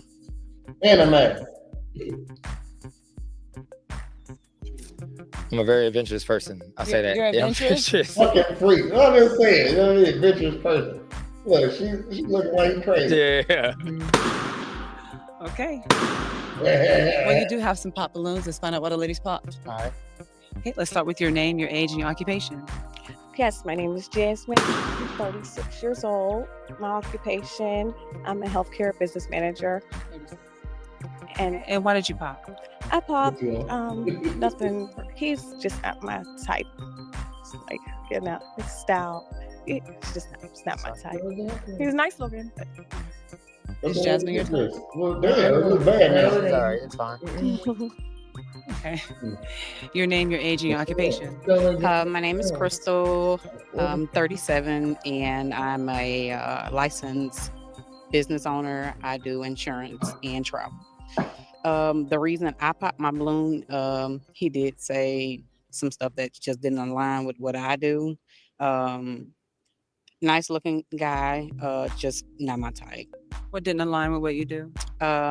anime. I'm a very adventurous person. I'll say that. You're adventurous? Fucking freak. I'm just saying, you're an adventurous person. Look, she's looking like crazy. Yeah. Okay. Well, you do have some pop balloons. Let's find out what a lady's popped. All right. Okay, let's start with your name, your age, and your occupation. Yes, my name is Jasmine. I'm 36 years old. My occupation, I'm a healthcare business manager. And why did you pop? I popped, nothing. He's just not my type. It's like, you know, his style. It's just not my type. He's nice looking, but Is Jasmine your type? Well, damn, it looks bad now. It's all right. It's fine. Okay. Your name, your age, and your occupation. My name is Crystal. I'm 37, and I'm a licensed business owner. I do insurance and travel. The reason I popped my balloon, he did say some stuff that just didn't align with what I do. Nice looking guy, just not my type. What didn't align with what you do?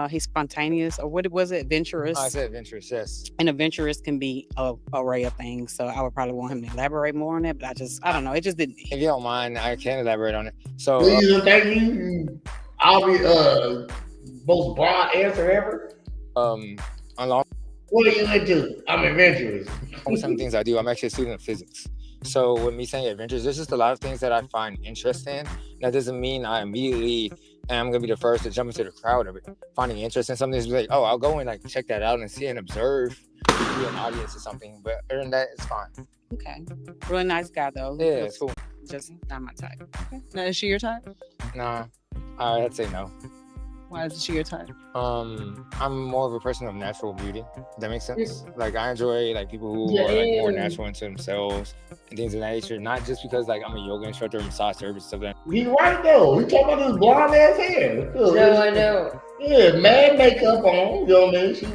He's spontaneous, or what was it? Adventurous. I said adventurous, yes. And adventurous can be a array of things. So I would probably want him to elaborate more on it, but I don't know. It just didn't. If you don't mind, I can elaborate on it. So, Please and thank you. I'll be most broad answer ever. along What are you into? I'm adventurous. with some things I do, I'm actually a student of physics. So with me saying adventures, there's just a lot of things that I find interest in. That doesn't mean I immediately am gonna be the first to jump into the crowd of it. Finding interest in something is like, oh, I'll go and like check that out and see and observe, be an audience or something. But other than that, it's fine. Okay. Really nice guy though. Yeah, it's cool. Just not my type. Okay. Now, is she your type? Nah, I'd say no. Why is she your type? I'm more of a person of natural beauty. Does that make sense? Like I enjoy like people who are like more natural into themselves and things of that nature. Not just because like I'm a yoga instructor, massage therapist, stuff like that. He's right though. He talking about his blonde ass hair. No, I know. Yeah, mad makeup on. You know what I mean? He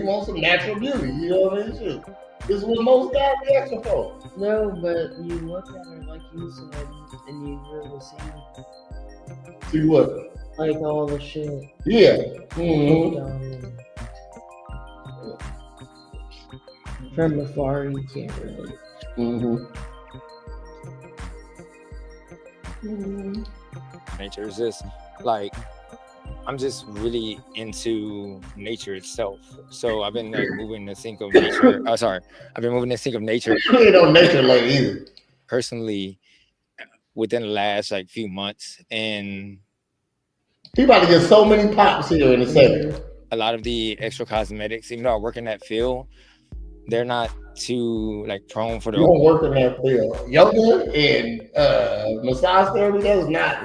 wants some natural beauty. You know what I mean? Shit. This is what most guys be asking for. No, but you look at her like you said, and you really see. See what? Like all the shit. Yeah. Mm-hmm. From afar, you can't really. Nature is just like I'm just really into nature itself. So I've been like moving to think of nature. I've been moving to think of nature. You ain't no nature like either. Personally, within the last like few months, and he about to get so many pops here in a second. A lot of the extra cosmetics, even though I work in that field, they're not too like prone for the. You don't work in that field. Yoga and massage therapy, that is not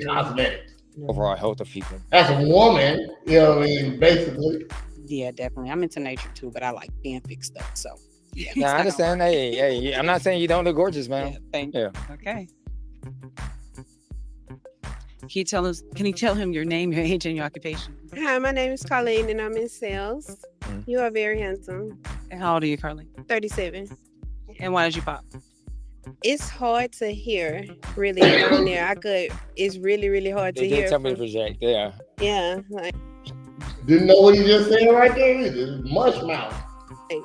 cosmetics. Overall health of people. That's a woman, you know what I mean, basically. Yeah, definitely. I'm into nature too, but I like fanfic stuff. So yeah. Yeah, I understand. Hey, I'm not saying you don't look gorgeous, man. Yeah, thank you. Yeah. Okay. Can you tell him your name, your age, and your occupation? Hi, my name is Colleen and I'm in sales. You are very handsome. And how old are you, Carly? 37. And why did you pop? It's hard to hear, really, down there. It's really, really hard to They hear. did tell me to project, yeah. Yeah, like Didn't know what he just said right there either. Mush mouth.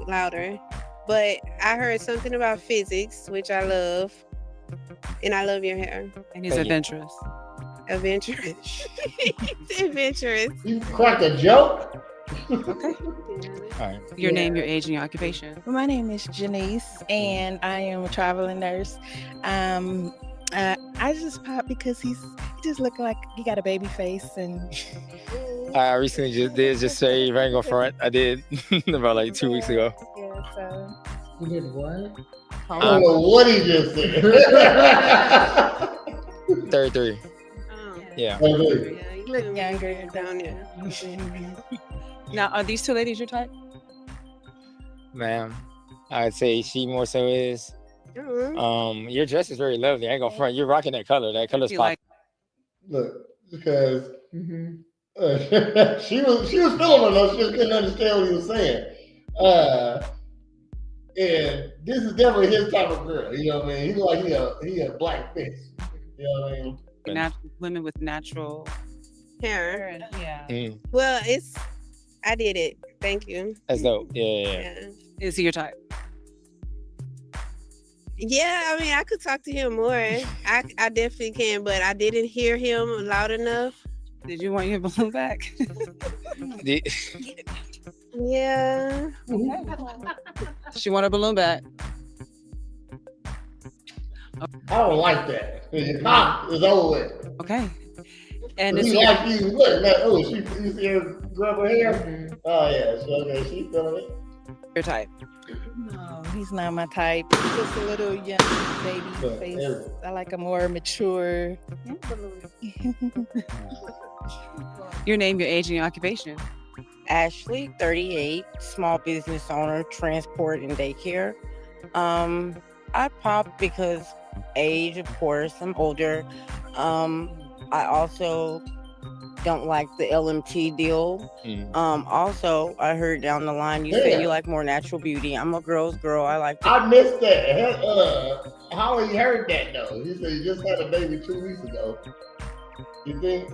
louder. But I heard something about physics, which I love. And I love your hair. And he's adventurous. Adventurous. Adventurous. You cracked a joke? Okay. All right. Your name, your age, and your occupation. Well, my name is Janice, and I am a traveling nurse. I just popped because he just looked like he got a baby face, and I recently just say if I ain't gonna front. I did about like 2 weeks ago. yeah, so You did what? I don't know what he just said. 33. Yeah. Yeah, you look younger down there. Now, are these two ladies your type? Ma'am, I'd say she more so is. Your dress is very lovely. I ain't gonna front. You're rocking that color. That color's pop. Look, because she was feeling enough, she just couldn't understand what he was saying. And this is definitely his type of girl. You know what I mean? He's like he a black fish. You know what I mean? Women with natural hair. Yeah. Well, I did it. Thank you. That's dope. Yeah. Is he your type? Yeah, I mean, I could talk to him more. I definitely can, but I didn't hear him loud enough. Did you want your balloon back? Yeah. She want her balloon back. I don't like that. Your pop is over with. Okay. And it's like you look like, oh, you see her grab her hair? Oh yeah, so okay, she feeling it. Your type? no, he's not my type. Just a little young baby face. I like a more mature. Your name, your age, and your occupation. Ashley, 38, small business owner, transport and daycare. I pop because age, of course, I'm older. I also don't like the LMT deal. Also, I heard down the line you say you like more natural beauty. I'm a girl's girl. I like. I missed that. Holly heard that though. He said you just had a baby 2 weeks ago. You think?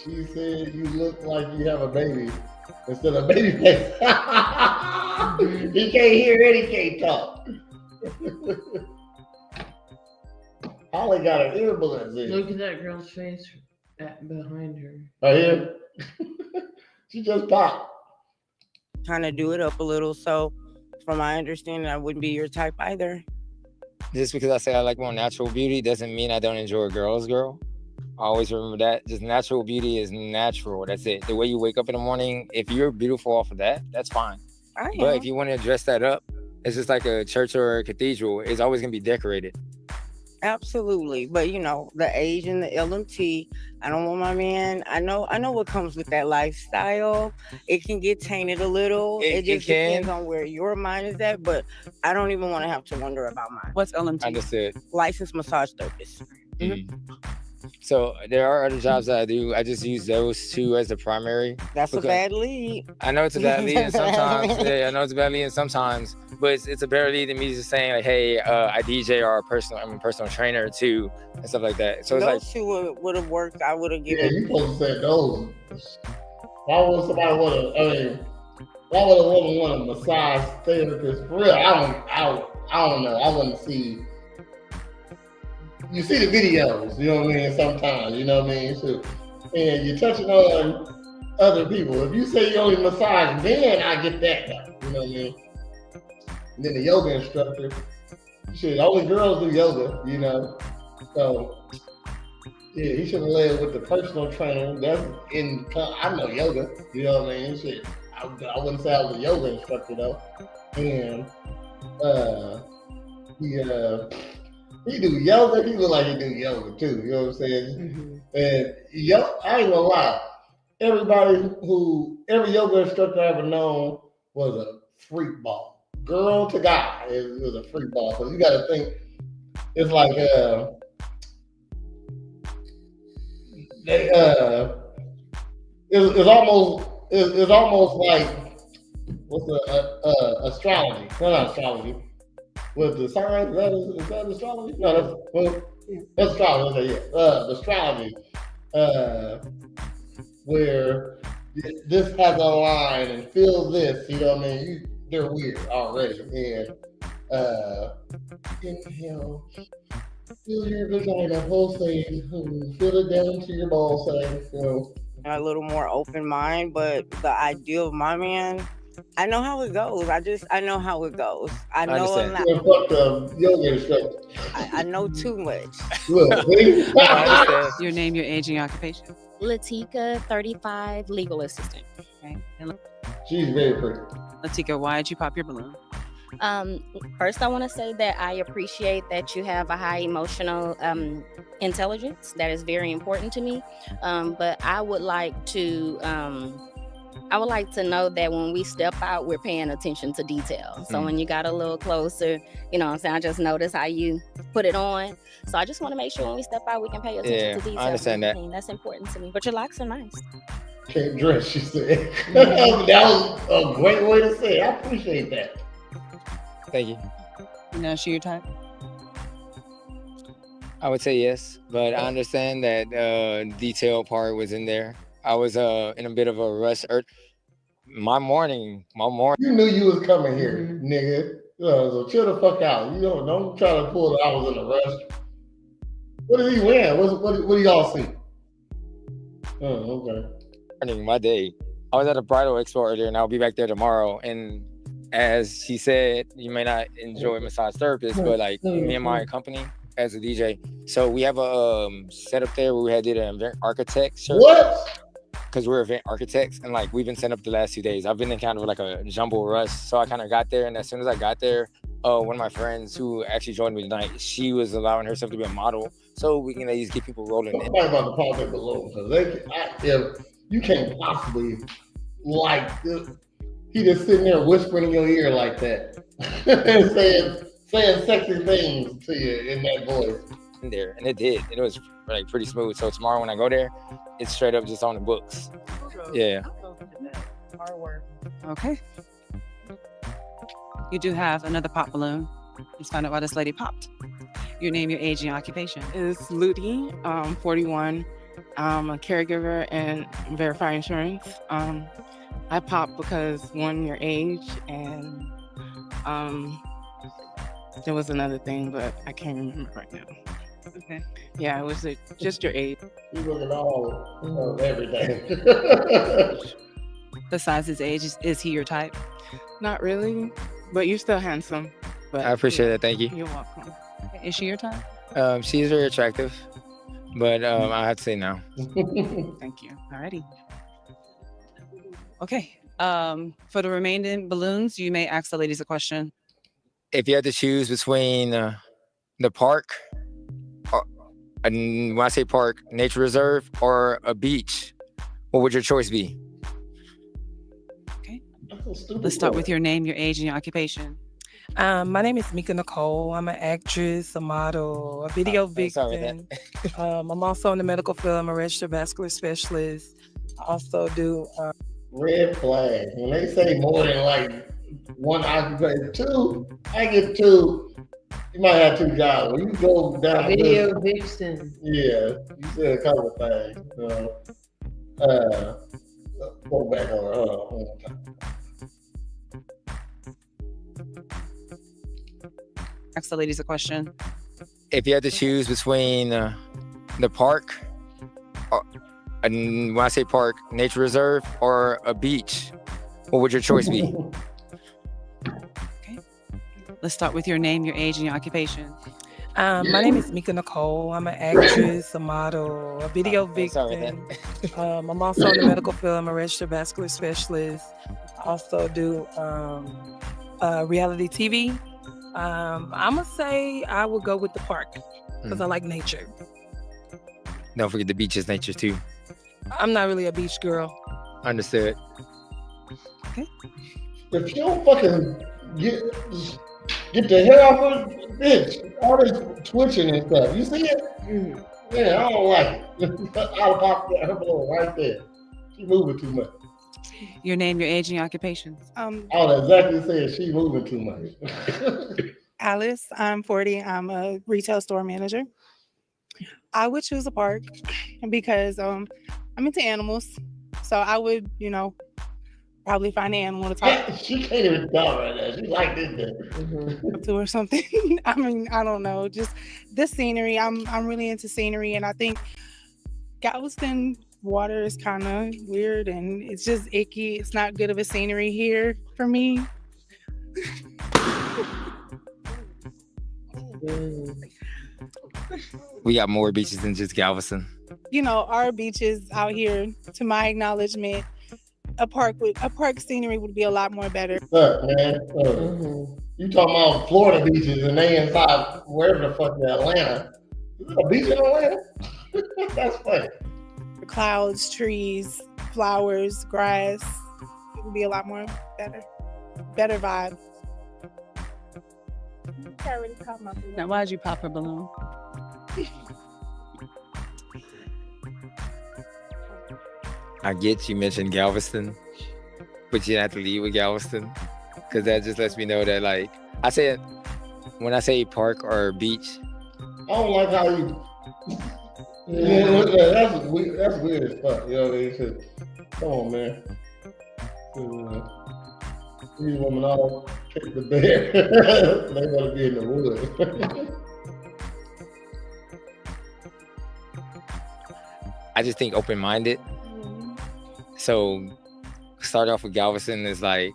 She said you look like you have a baby instead of baby face. He can't hear and he can't talk. Holly got her earbuds in. Look at that girl's face behind her. Right here? She just popped. Kind of do it up a little. So, from my understanding, I wouldn't be your type either. Just because I say I like more natural beauty doesn't mean I don't enjoy a girl's girl. I always remember that. Just natural beauty is natural. That's it. The way you wake up in the morning, if you're beautiful off of that, that's fine. But if you want to dress that up, it's just like a church or a cathedral. It's always going to be decorated. Absolutely. But, you know, the age and the LMT, I don't want my man. I know what comes with that lifestyle. It can get tainted a little. It just depends on where your mind is at. But I don't even want to have to wonder about mine. What's LMT? Understood. Licensed massage therapist. So there are other jobs that I do. I just use those two as the primary. That's a bad lead. I know it's a bad lead, and sometimes I know it's a bad lead, and sometimes, but it's a better lead than me just saying like, "Hey, I DJ or I'm a personal trainer too," and stuff like that. So it's those like two would have worked. I would have given. Yeah, you supposed to say those. Why would somebody want to? I mean, why would a woman want a massage therapist? For real, I don't know. I want to see. You see the videos, you know what I mean, sometimes, you know what I mean? So, and you're touching on other people. If you say you only massage men, I get that now, you know what I mean? And then the yoga instructor, shit, only girls do yoga, you know? So, yeah, he should have led with the personal trainer. That's I know yoga, you know what I mean? Shit, I wouldn't say I was a yoga instructor though. And, he do yoga. He look like he do yoga too. You know what I'm saying? And I ain't gonna lie. Every yoga instructor I ever known was a freak ball. Girl to guy, it was a freak ball. So you got to think. It's like it's almost like what's the astrology? No, not astrology. With the signs, is that astrology? No, that's astrology. Yeah, astrology, where this has a line and feel this. You know what I mean? They're weird already. And inhale, feel your vagina pulsate, feel it down to your ball sack. You know, a little more open mind, but the ideal of my man. I know how it goes. I know how it goes. I know I'm not. Fuck the yoga instructor. I know too much. Your name, your age, and your occupation. Latika, 35, legal assistant. Okay. She's very pretty. Latika, why did you pop your balloon? First, I want to say that I appreciate that you have a high emotional intelligence. That is very important to me. But I would like to know that when we step out, we're paying attention to detail. So when you got a little closer, you know what I'm saying? I just noticed how you put it on. So I just want to make sure when we step out, we can pay attention to detail. I understand that. That's important to me. But your locks are nice. Can't dress, she said. That was a great way to say it. I appreciate that. Thank you. You know, she your type? I would say yes, but I understand that detail part was in there. I was in a bit of a rush. My morning. You knew you was coming here, nigga. So chill the fuck out. You know, don't try to pull that I was in a rush. What is he wearing? What do y'all see? Oh, okay. Morning, my day. I was at a bridal expo earlier, and I'll be back there tomorrow. And as she said, you may not enjoy massage therapists, but like me and my company as a DJ. So we have a setup there where we had did an event architect shirt. What? Because we're event architects, and like we've been set up the last 2 days. I've been in kind of like a jumble rush, so I kind of got there, and as soon as I got there, one of my friends who actually joined me tonight, she was allowing herself to be a model, so we can at least get people rolling in. I'm talking about the politics below, because you can't possibly like he just sitting there whispering in your ear like that and saying sexy things to you in that voice. There, and it did. It was like pretty smooth. So tomorrow when I go there, it's straight up just on the books. Yeah. Okay. You do have another pop balloon. Let's find out why this lady popped. Your name, your age, and your occupation. It's Ludi, 41. I'm a caregiver and Verify Insurance. I popped because one, your age, and there was another thing, but I can't remember right now. Okay. Yeah, it was just your age. You look at all everything. Besides his age, is he your type? Not really, but you're still handsome. But I appreciate that. Thank you. You're welcome. Is she your type? She's very attractive, but I have to say no. Thank you. Alrighty. Okay. For the remaining balloons, you may ask the ladies a question. If you had to choose between the park, and when I say park, nature reserve, or a beach, what would your choice be? Okay. Let's start with your name, your age, and your occupation. My name is Mika Nicole. I'm an actress, a model, a video victim. I'm also in the medical field. I'm a registered vascular specialist. I also do red flag. When they say more than like one occupation, two, I get two. You might have two jobs. When you go down video vixen. Yeah, you said a couple of things. Go back on. Ask the ladies a question. If you had to choose between the park, and when I say park, nature reserve, or a beach, what would your choice be? Let's start with your name, your age, and your occupation. My name is Mika Nicole. I'm an actress, a model, a video victim. I'm also in the medical field. I'm a registered vascular specialist. I also do reality TV. I'm gonna say I would go with the park because I like nature. Don't forget the beach is nature too. I'm not really a beach girl. Understood. Okay. If you don't fucking get the hair off of the bitch, all this twitching and stuff. You see it? Yeah, I don't like it. I'll pop her balloon right there. She moving too much. Your name, your age, and your occupation. I would exactly say she moving too much. Alice, I'm 40. I'm a retail store manager. I would choose a park because I'm into animals. So I would, probably find an animal to talk. She can't even talk right now. She like this to or something. I mean, I don't know. Just the scenery. I'm really into scenery, and I think Galveston water is kind of weird and it's just icky. It's not good of a scenery here for me. We got more beaches than just Galveston. Our beaches out here, to my acknowledgement, a park scenery would be a lot more better. Look, man, you talking about Florida beaches and they inside wherever the fuck in Atlanta. Is there a beach in Atlanta? That's funny. Clouds, trees, flowers, grass. It would be a lot more better vibe. Now, why did you pop her balloon? I get you mentioned Galveston, but you have to leave with Galveston because that just lets me know that, like, when I say park or beach. I don't like how you. That's weird as fuck. You know what I mean? Come on, man. These women all kick the bear. They want to be in the woods. I just think open-minded. So start off with Galveston is like,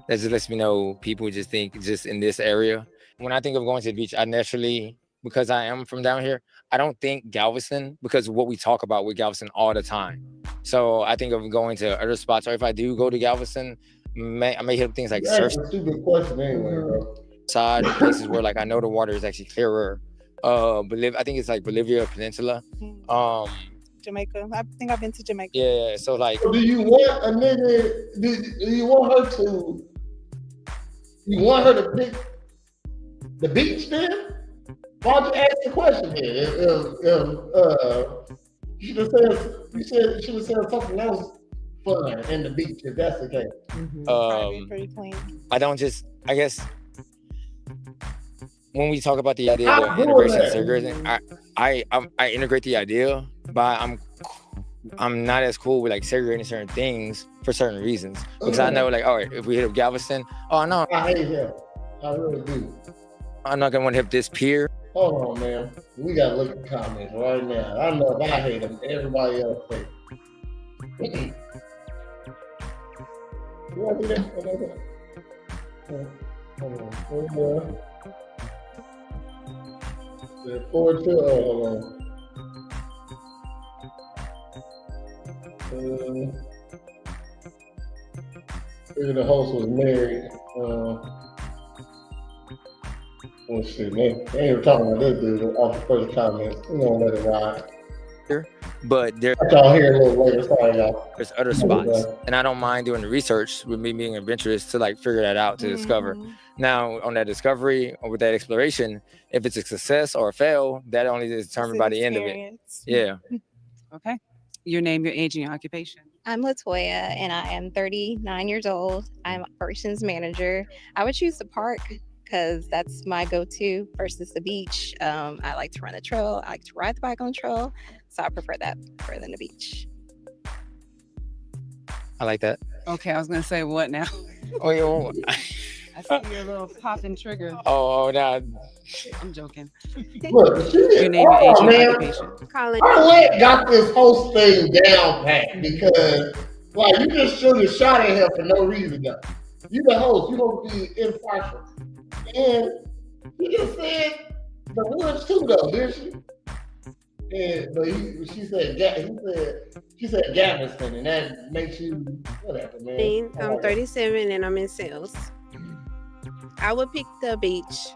that just lets me know people just think just in this area. When I think of going to the beach, I naturally, because I am from down here, I don't think Galveston because of what we talk about with Galveston all the time. So I think of going to other spots, or if I do go to Galveston, I may hit up things like surf. That's a stupid question anyway, bro. Side places where like I know the water is actually clearer. I think it's like Bolivia Peninsula. Jamaica. I think I've been to Jamaica. Yeah. So like, So do you want a nigga? Do you want her to? You want her to pick the beach then? Why'd you ask the question then? You should have said something else fun in the beach if that's the case. Pretty clean. I guess when we talk about the idea of integration of segregation, I integrate the idea, but I'm not as cool with like segregating certain things for certain reasons. Because I know, like, all right, if we hit up Galveston, no, I hate him. I really do. I'm not gonna want to hit this pier. Hold on, man. We gotta look at the comments right now. I know if I hate him, everybody else hates him. You want to do that? Hold on. 4-2. Hold on. The host was married. Oh shit, man. They ain't even talking about this dude off the first comment. We gonna let it ride. But y'all hear a little later. Sorry, y'all. There's other spots, and I don't mind doing the research with me being adventurous to like figure that out to discover. Now, on that discovery or with that exploration, if it's a success or a fail, that only is determined by the end of it. Yeah. Okay. Your name, your age, and your occupation. I'm Latoya, and I am 39 years old. I'm operations manager. I would choose the park because that's my go-to versus the beach. I like to run the trail. I like to ride the bike on the trail, so I prefer that rather than the beach. I like that. Okay, I was gonna say what now? Oh, yeah. I see your little popping trigger. Oh, no. I'm joking. Look, Your name, your age, your occupation. Arlette got this whole thing down pat because, like, you just shoot a shot at him for no reason, though. You the host, you gonna be impartial. And he just said the woods too, though, didn't she? And but she said Galveston, and that makes you whatever, man. I'm 37 and I'm in sales. I would pick the beach.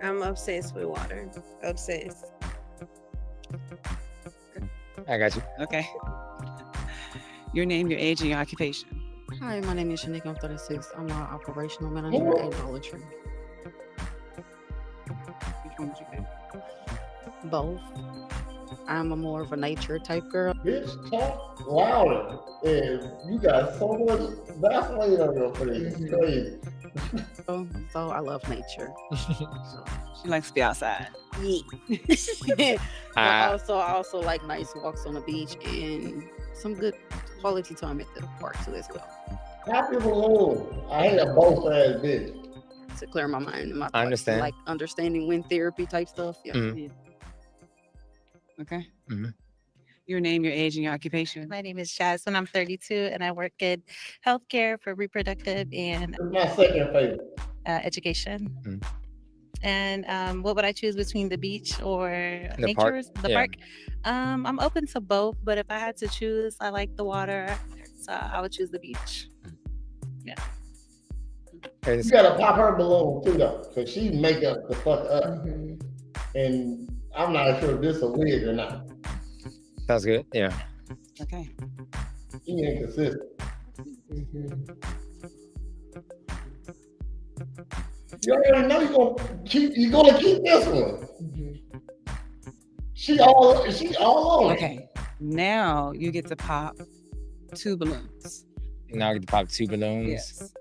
I'm obsessed with water. Obsessed. I got you. Okay. Your name, your age, and your occupation. Hi, my name is Shanika. I'm 36. I'm an operational manager at Dollar Tree. Which one would you pick? Both. I'm a more of a nature type girl. Bitch, talk louder. And you got so much Vaseline on your face. It's crazy. So I love nature. She likes to be outside. Yeah. I also like nice walks on the beach and some good quality time at the park too as well. Happy balloon. I hate a both ass bitch. To clear my mind and my I understand. like understanding wind therapy type stuff. Yeah. Mhm. Okay. Mm-hmm. Your name, your age, and your occupation. My name is Jasmine. I'm 32, and I work in healthcare for reproductive and my second favorite. Education. Mm. And what would I choose between the beach or The park? nature? The Yeah. park. I'm open to both, but if I had to choose, I like the water, so I would choose the beach. Yeah. You gotta pop her balloon too, though, because she make up the fuck up. And I'm not sure if this a wig or not. Sounds good. Yeah. Okay. She ain't consistent. You already know you're gonna keep this one. She all on it. Okay. Now you get to pop 2 balloons. Now I get to pop 2 balloons. Yes.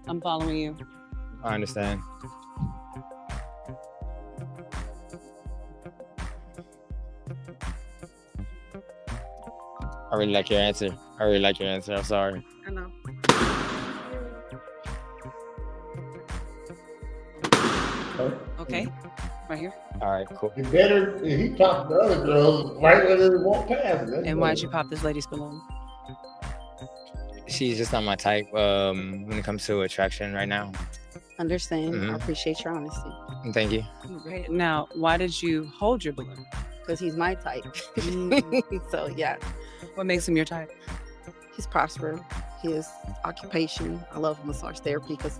I'm following you. I understand. I really like your answer. I'm sorry. I know. Okay. Right here. All right, cool. You better, he popped the other girls right when they walk past it. And why'd you pop this lady's balloon? She's just not my type when it comes to attraction right now. Understand. Mhm. I appreciate your honesty. Thank you. Great. Now, why did you hold your balloon? Because he's my type. So yeah. What makes him your type? He's prosperous. His occupation. I love massage therapy because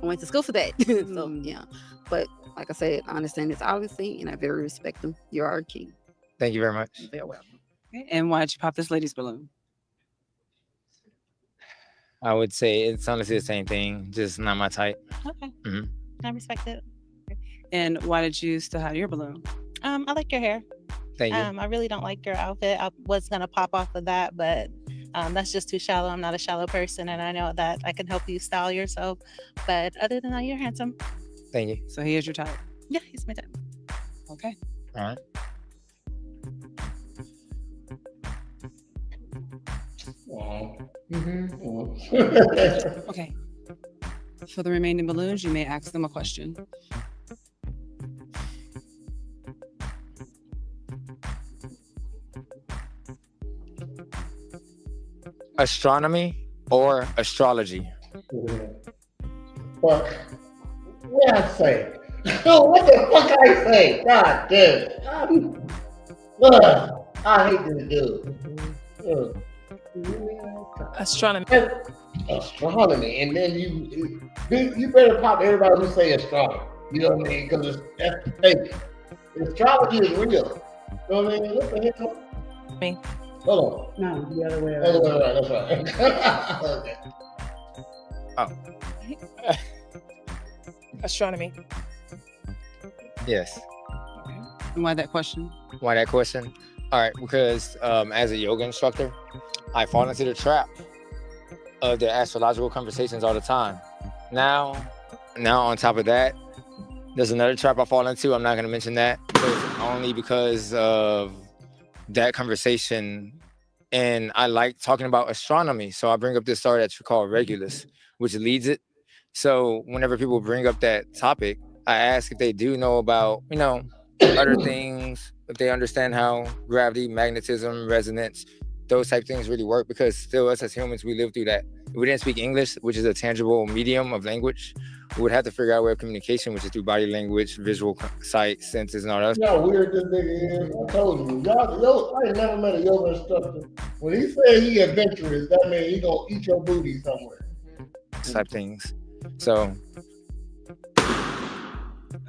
I went to school for that. So yeah. But like I said, I understand this obviously, and I very respect him. You're our king. Thank you very much. You're welcome. Okay. And why did you pop this lady's balloon? I would say it's honestly the same thing, just not my type. Okay. hmm I respect it. And why did you still have your balloon? I like your hair. Thank you. I really don't like your outfit. I was gonna pop off of that, but that's just too shallow. I'm not a shallow person, and I know that I can help you style yourself. But other than that, you're handsome. Thank you. So he is your type. Yeah, he's my type. Okay. All right. Okay. For the remaining balloons, you may ask them a question. Astronomy or astrology? What? What I say? What the fuck I say? God damn. I hate this dude. Astronomy. Astronomy, and then you better pop everybody who say astronomy. You know what I mean? Because that's fake. Astrology is real. You know what I mean? What the hell? Me. Hold on. No, the other way Other way around. around. That's right. Okay. Oh. Astronomy. Yes. And why that question? Why that question? All right, because as a yoga instructor, I fall into the trap of the astrological conversations all the time. Now on top of that, there's another trap I fall into. I'm not going to mention that, only because of that conversation. And I like talking about astronomy. So I bring up this star that you call Regulus, which leads it. So whenever people bring up that topic, I ask if they do know about, other things, if they understand how gravity, magnetism, resonance, those type of things really work, because still us as humans, we live through that. If we didn't speak English, which is a tangible medium of language, we would have to figure out a way of communication, which is through body language, visual sight, senses, and all that. You know how weird this nigga is? I told you. I ain't never met a yoga instructor. When he said he adventurous, that means he gonna eat your booty somewhere. Type things. So.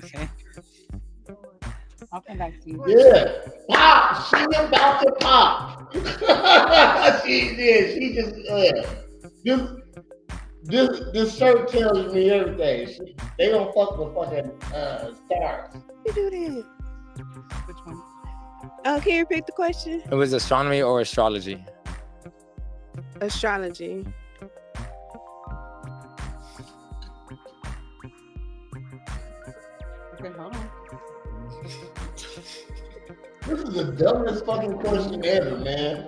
Okay. I'll come back to you. Yeah. Pop! She about to pop. She did. She just this shirt tells me everything. They don't fuck with fucking stars. You do this. Which one? Oh, can you repeat the question? It was astronomy or astrology? Astrology. Okay, hold on. This is the dumbest fucking question ever, man.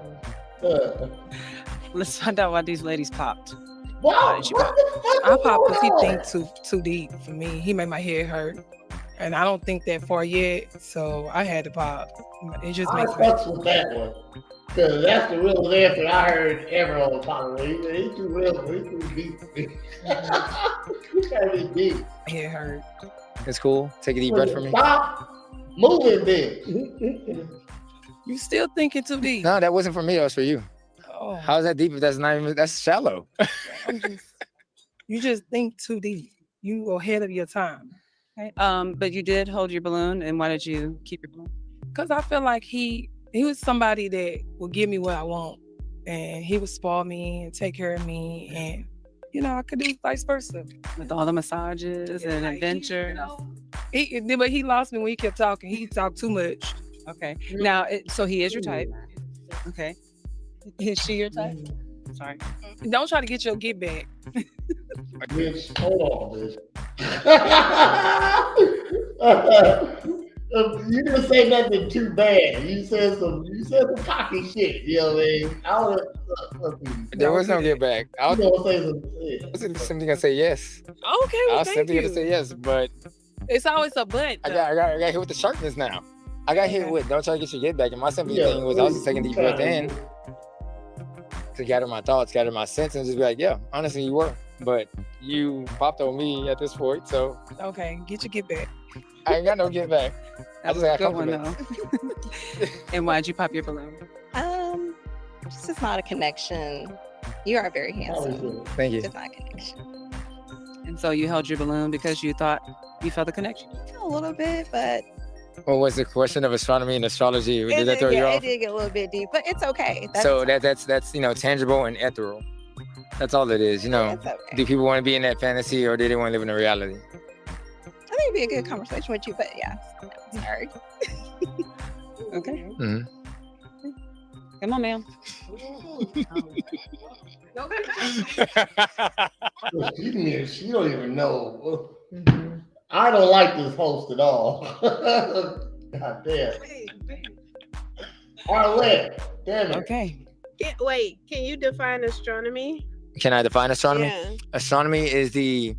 Let's find out why these ladies popped. Wow, What I pop because he thinks too deep for me. He made my head hurt. And I don't think that far yet, so I had to pop. It just I makes fucks with that one. Because that's the real answer I heard ever on the time. He's too real, he's too deep. He's gotta be deep. Head hurt. It's cool. Take a deep breath for me. Stop moving, bitch. You still thinking too deep. No, that wasn't for me. That was for you. Oh. How's that deep if that's not even, that's shallow? You just think too deep. You go ahead of your time. Okay. But you did hold your balloon, and why did you keep your balloon? Because I feel like he was somebody that would give me what I want. And he would spoil me and take care of me. And, I could do vice versa. With all the massages and adventure. But he lost me when he kept talking. He talked too much. Okay. Now, so he is your type. Okay. Is she your type? Sorry. Don't try to get your get back. Bitch, hold on, bitch. You didn't say nothing too bad. You said some cocky shit. You know what I mean? There was no get back. I was simply gonna say yes. Okay, well, I was simply gonna say yes, but it's always a but. I got hit with the sharpness now. I got hit with don't try to get your get back, and my simple thing was I was just taking a deep breath in to gather my thoughts, gather my sense, and just be like, yeah, honestly, you were. But you popped on me at this point, so okay, get your get back. I ain't got no get back. I just got good one compliments. though. And why'd you pop your balloon? It's just not a connection. You are very handsome. Thank you. It's not a connection. And so you held your balloon because you thought you felt the connection? A little bit, but What was the question of astronomy and astrology? Did that throw you It off? did get a little bit deep, but it's okay. So that's tangible and ethereal. That's all it is. Do people want to be in that fantasy or do they want to live in a reality? I think it'd be a good conversation with you, but yeah, sorry. Okay. Mm-hmm. Come on, ma'am. She don't even know. I don't like this host at all. God damn. Arlette, damn it. Okay. Wait, can you define astronomy? Can I define astronomy? Yeah. Astronomy is the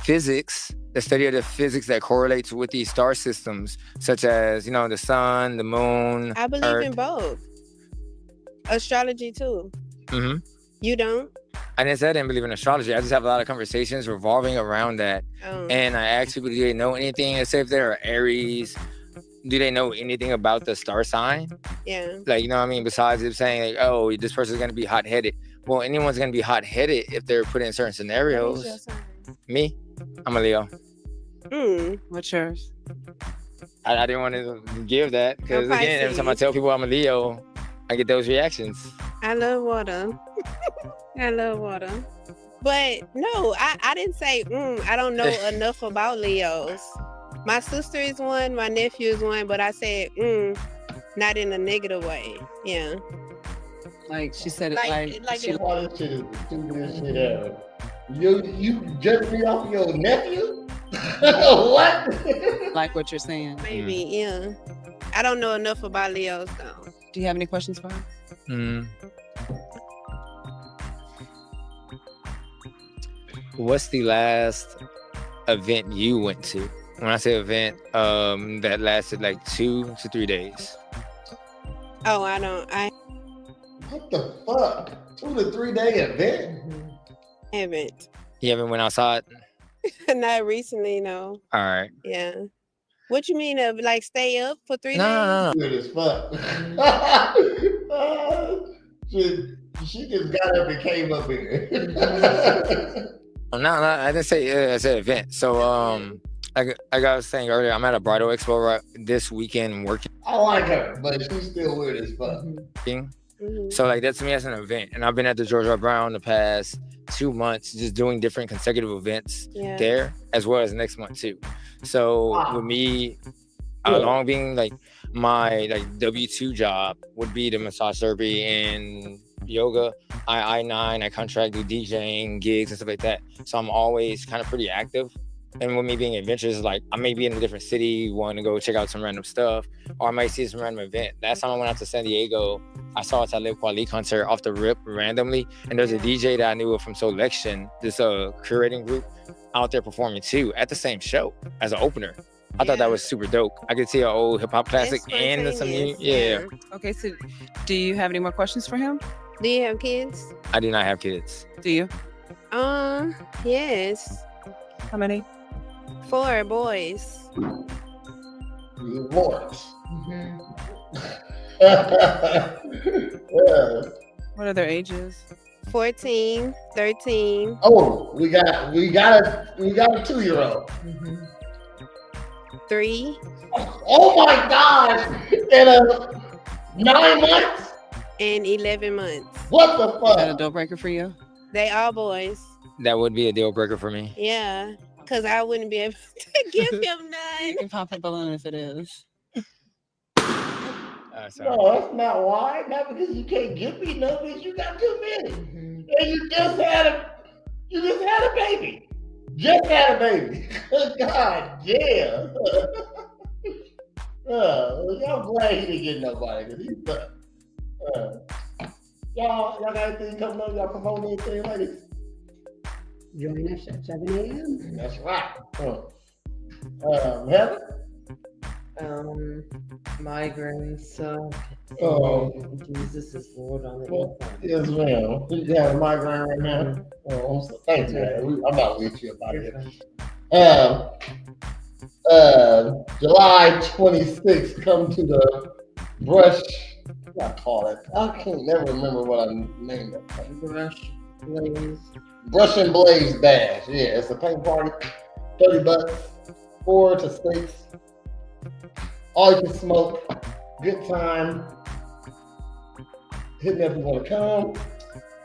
physics, the study of the physics that correlates with these star systems, such as, the sun, the moon, I believe Earth. in both. Astrology too. Mm-hmm. You don't? I didn't say I didn't believe in astrology. I just have a lot of conversations revolving around that. And I ask people, do they know anything? Let's say if they're Aries, do they know anything about the star sign? Yeah. Like, you know what I mean? Besides them saying, like, oh, this person's going to be hot-headed. Well, anyone's going to be hot-headed if they're put in certain scenarios. What is your sign? Me? I'm a Leo. What's yours? I didn't want to give that because, I'm again, every time I Pisces. tell people I'm a Leo, I get those reactions. I love water. I love water. But no, I didn't say, I don't know enough about Leos. My sister is one, my nephew is one, but I said, not in a negative way. Yeah. Like she said it All this shit is the stupidest shit ever. You judge me off your nephew? What? Like what you're saying. Maybe, yeah. I don't know enough about Leos though. Do you have any questions for her? What's the last event you went to? When I say event, that lasted like 2 to 3 days. Oh, What the fuck? 2 to 3 day event? haven't. You haven't went outside? Not recently, no. All right. Yeah. What you mean of like stay up for 3 days? No. Good as fuck. She just got up and came up here. No, I didn't say I said event. So like I was saying earlier, I'm at a bridal expo this weekend working. I like her, but she's still weird as fuck. So like that to me as an event, and I've been at the Georgia Brown the past 2 months, just doing different consecutive events there, as well as next month too. So with me, along being like my W-2 job would be the massage therapy and yoga. I contract do DJing gigs and stuff like that. So I'm always kind of pretty active. And with me being adventurous, like I may be in a different city, want to go check out some random stuff, or I might see some random event. Last time I went out to San Diego, I saw a Talib Kweli concert off the rip randomly, and there's a DJ that I knew from Selection, this curating group, out there performing too at the same show as an opener. I thought that was super dope. I could see an old hip hop classic and some new, Okay, so do you have any more questions for him? Do you have kids? I do not have kids. Do you? Yes. How many? 4 boys. Divorce. What are their ages? 14, 13. Oh, we got a 2-year-old. 3. Oh my God! In 9 months? And 11 months. What the fuck? Is that a deal breaker for you? They all boys. That would be a deal breaker for me. Yeah. Because I wouldn't be able to give him none. You can pop a balloon if it is. No, that's not why. Not because you can't give me none, because you got too many. And you just had a baby. Just had a baby. God damn. I'm glad he didn't get nobody, because he's y'all got anything coming up? Y'all promoting anything, ladies? Join us at 7 a.m. That's right. Heather? Migraines suck. Jesus is Lord on the inside. Yes, ma'am. You have a migraine right now? Thanks, man. I'm not with you about it. July 26th, come to the Brush. What I call it? I can't never remember what I named it. Brush and Blaze Bash. Yeah, it's a paint party. $30, 4 to 6. all you can smoke, good time. Hit me if you want to come.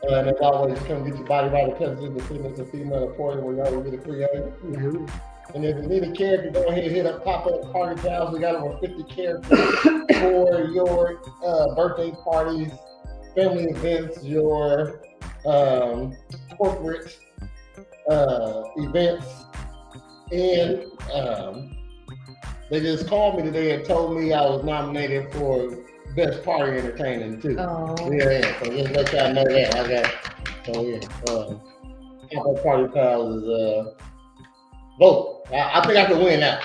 And as always, come get your body right. Because the fitness and female important. We always get it creative. And if you need a character, go ahead and hit up Pop-Up Party Pals. We got over 50 characters for your birthday parties, family events, your corporate events. And they just called me today and told me I was nominated for Best Party Entertaining too. Oh. Yeah, so just let y'all know that. I got, so yeah, Pop-Up Party Pals is vote. I think I can win now.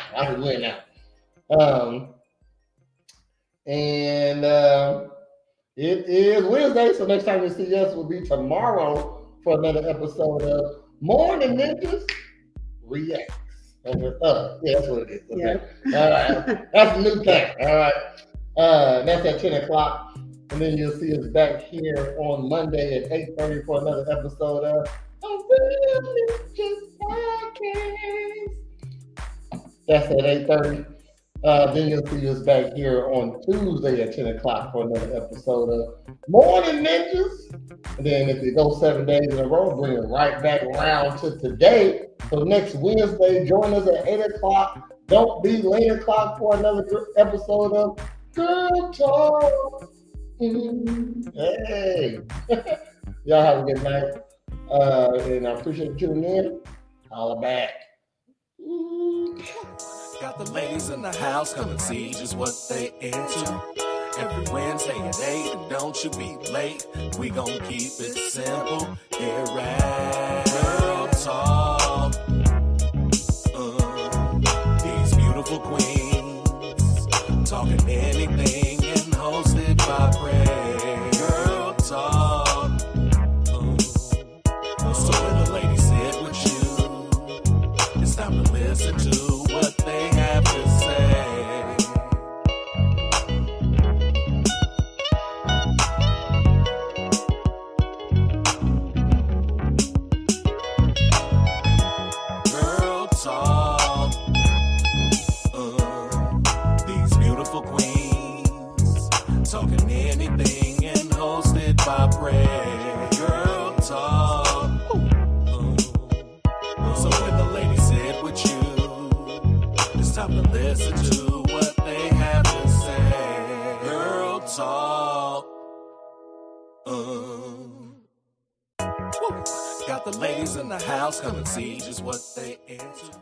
It is Wednesday, so next time you see us will be tomorrow for another episode of Morning Ninjas Reacts. Yeah, that's what it is. Okay. All right. That's a new thing. All right. That's at 10 o'clock. And then you'll see us back here on Monday at 8:30 for another episode of Real Ninjas Podcast. That's at 8:30. Then you'll see us back here on Tuesday at 10 o'clock for another episode of Morning Ninjas. And then if you go 7 days in a row, bring it right back around to today. So next Wednesday, join us at 8 o'clock. Don't be late o'clock for another episode of Girl Talk. Hey. Y'all have a good night. And I appreciate you tuning in. Holla back. Got the ladies in the house, come and see just what they into. Every Wednesday at 8, and don't you be late. We gon' keep it simple here at Girl Talk. These beautiful queens talking anything and hosted by Prez. Girl Talk. So when the ladies sit with you, it's time to listen to what they have to say. Girl Talk. These beautiful queens talking anything and hosted by Prez. Girl Talk. So when the ladies sit with you, it's time to listen to what they have to say. Girl Talk. Got the ladies in the house, come and see just what they into.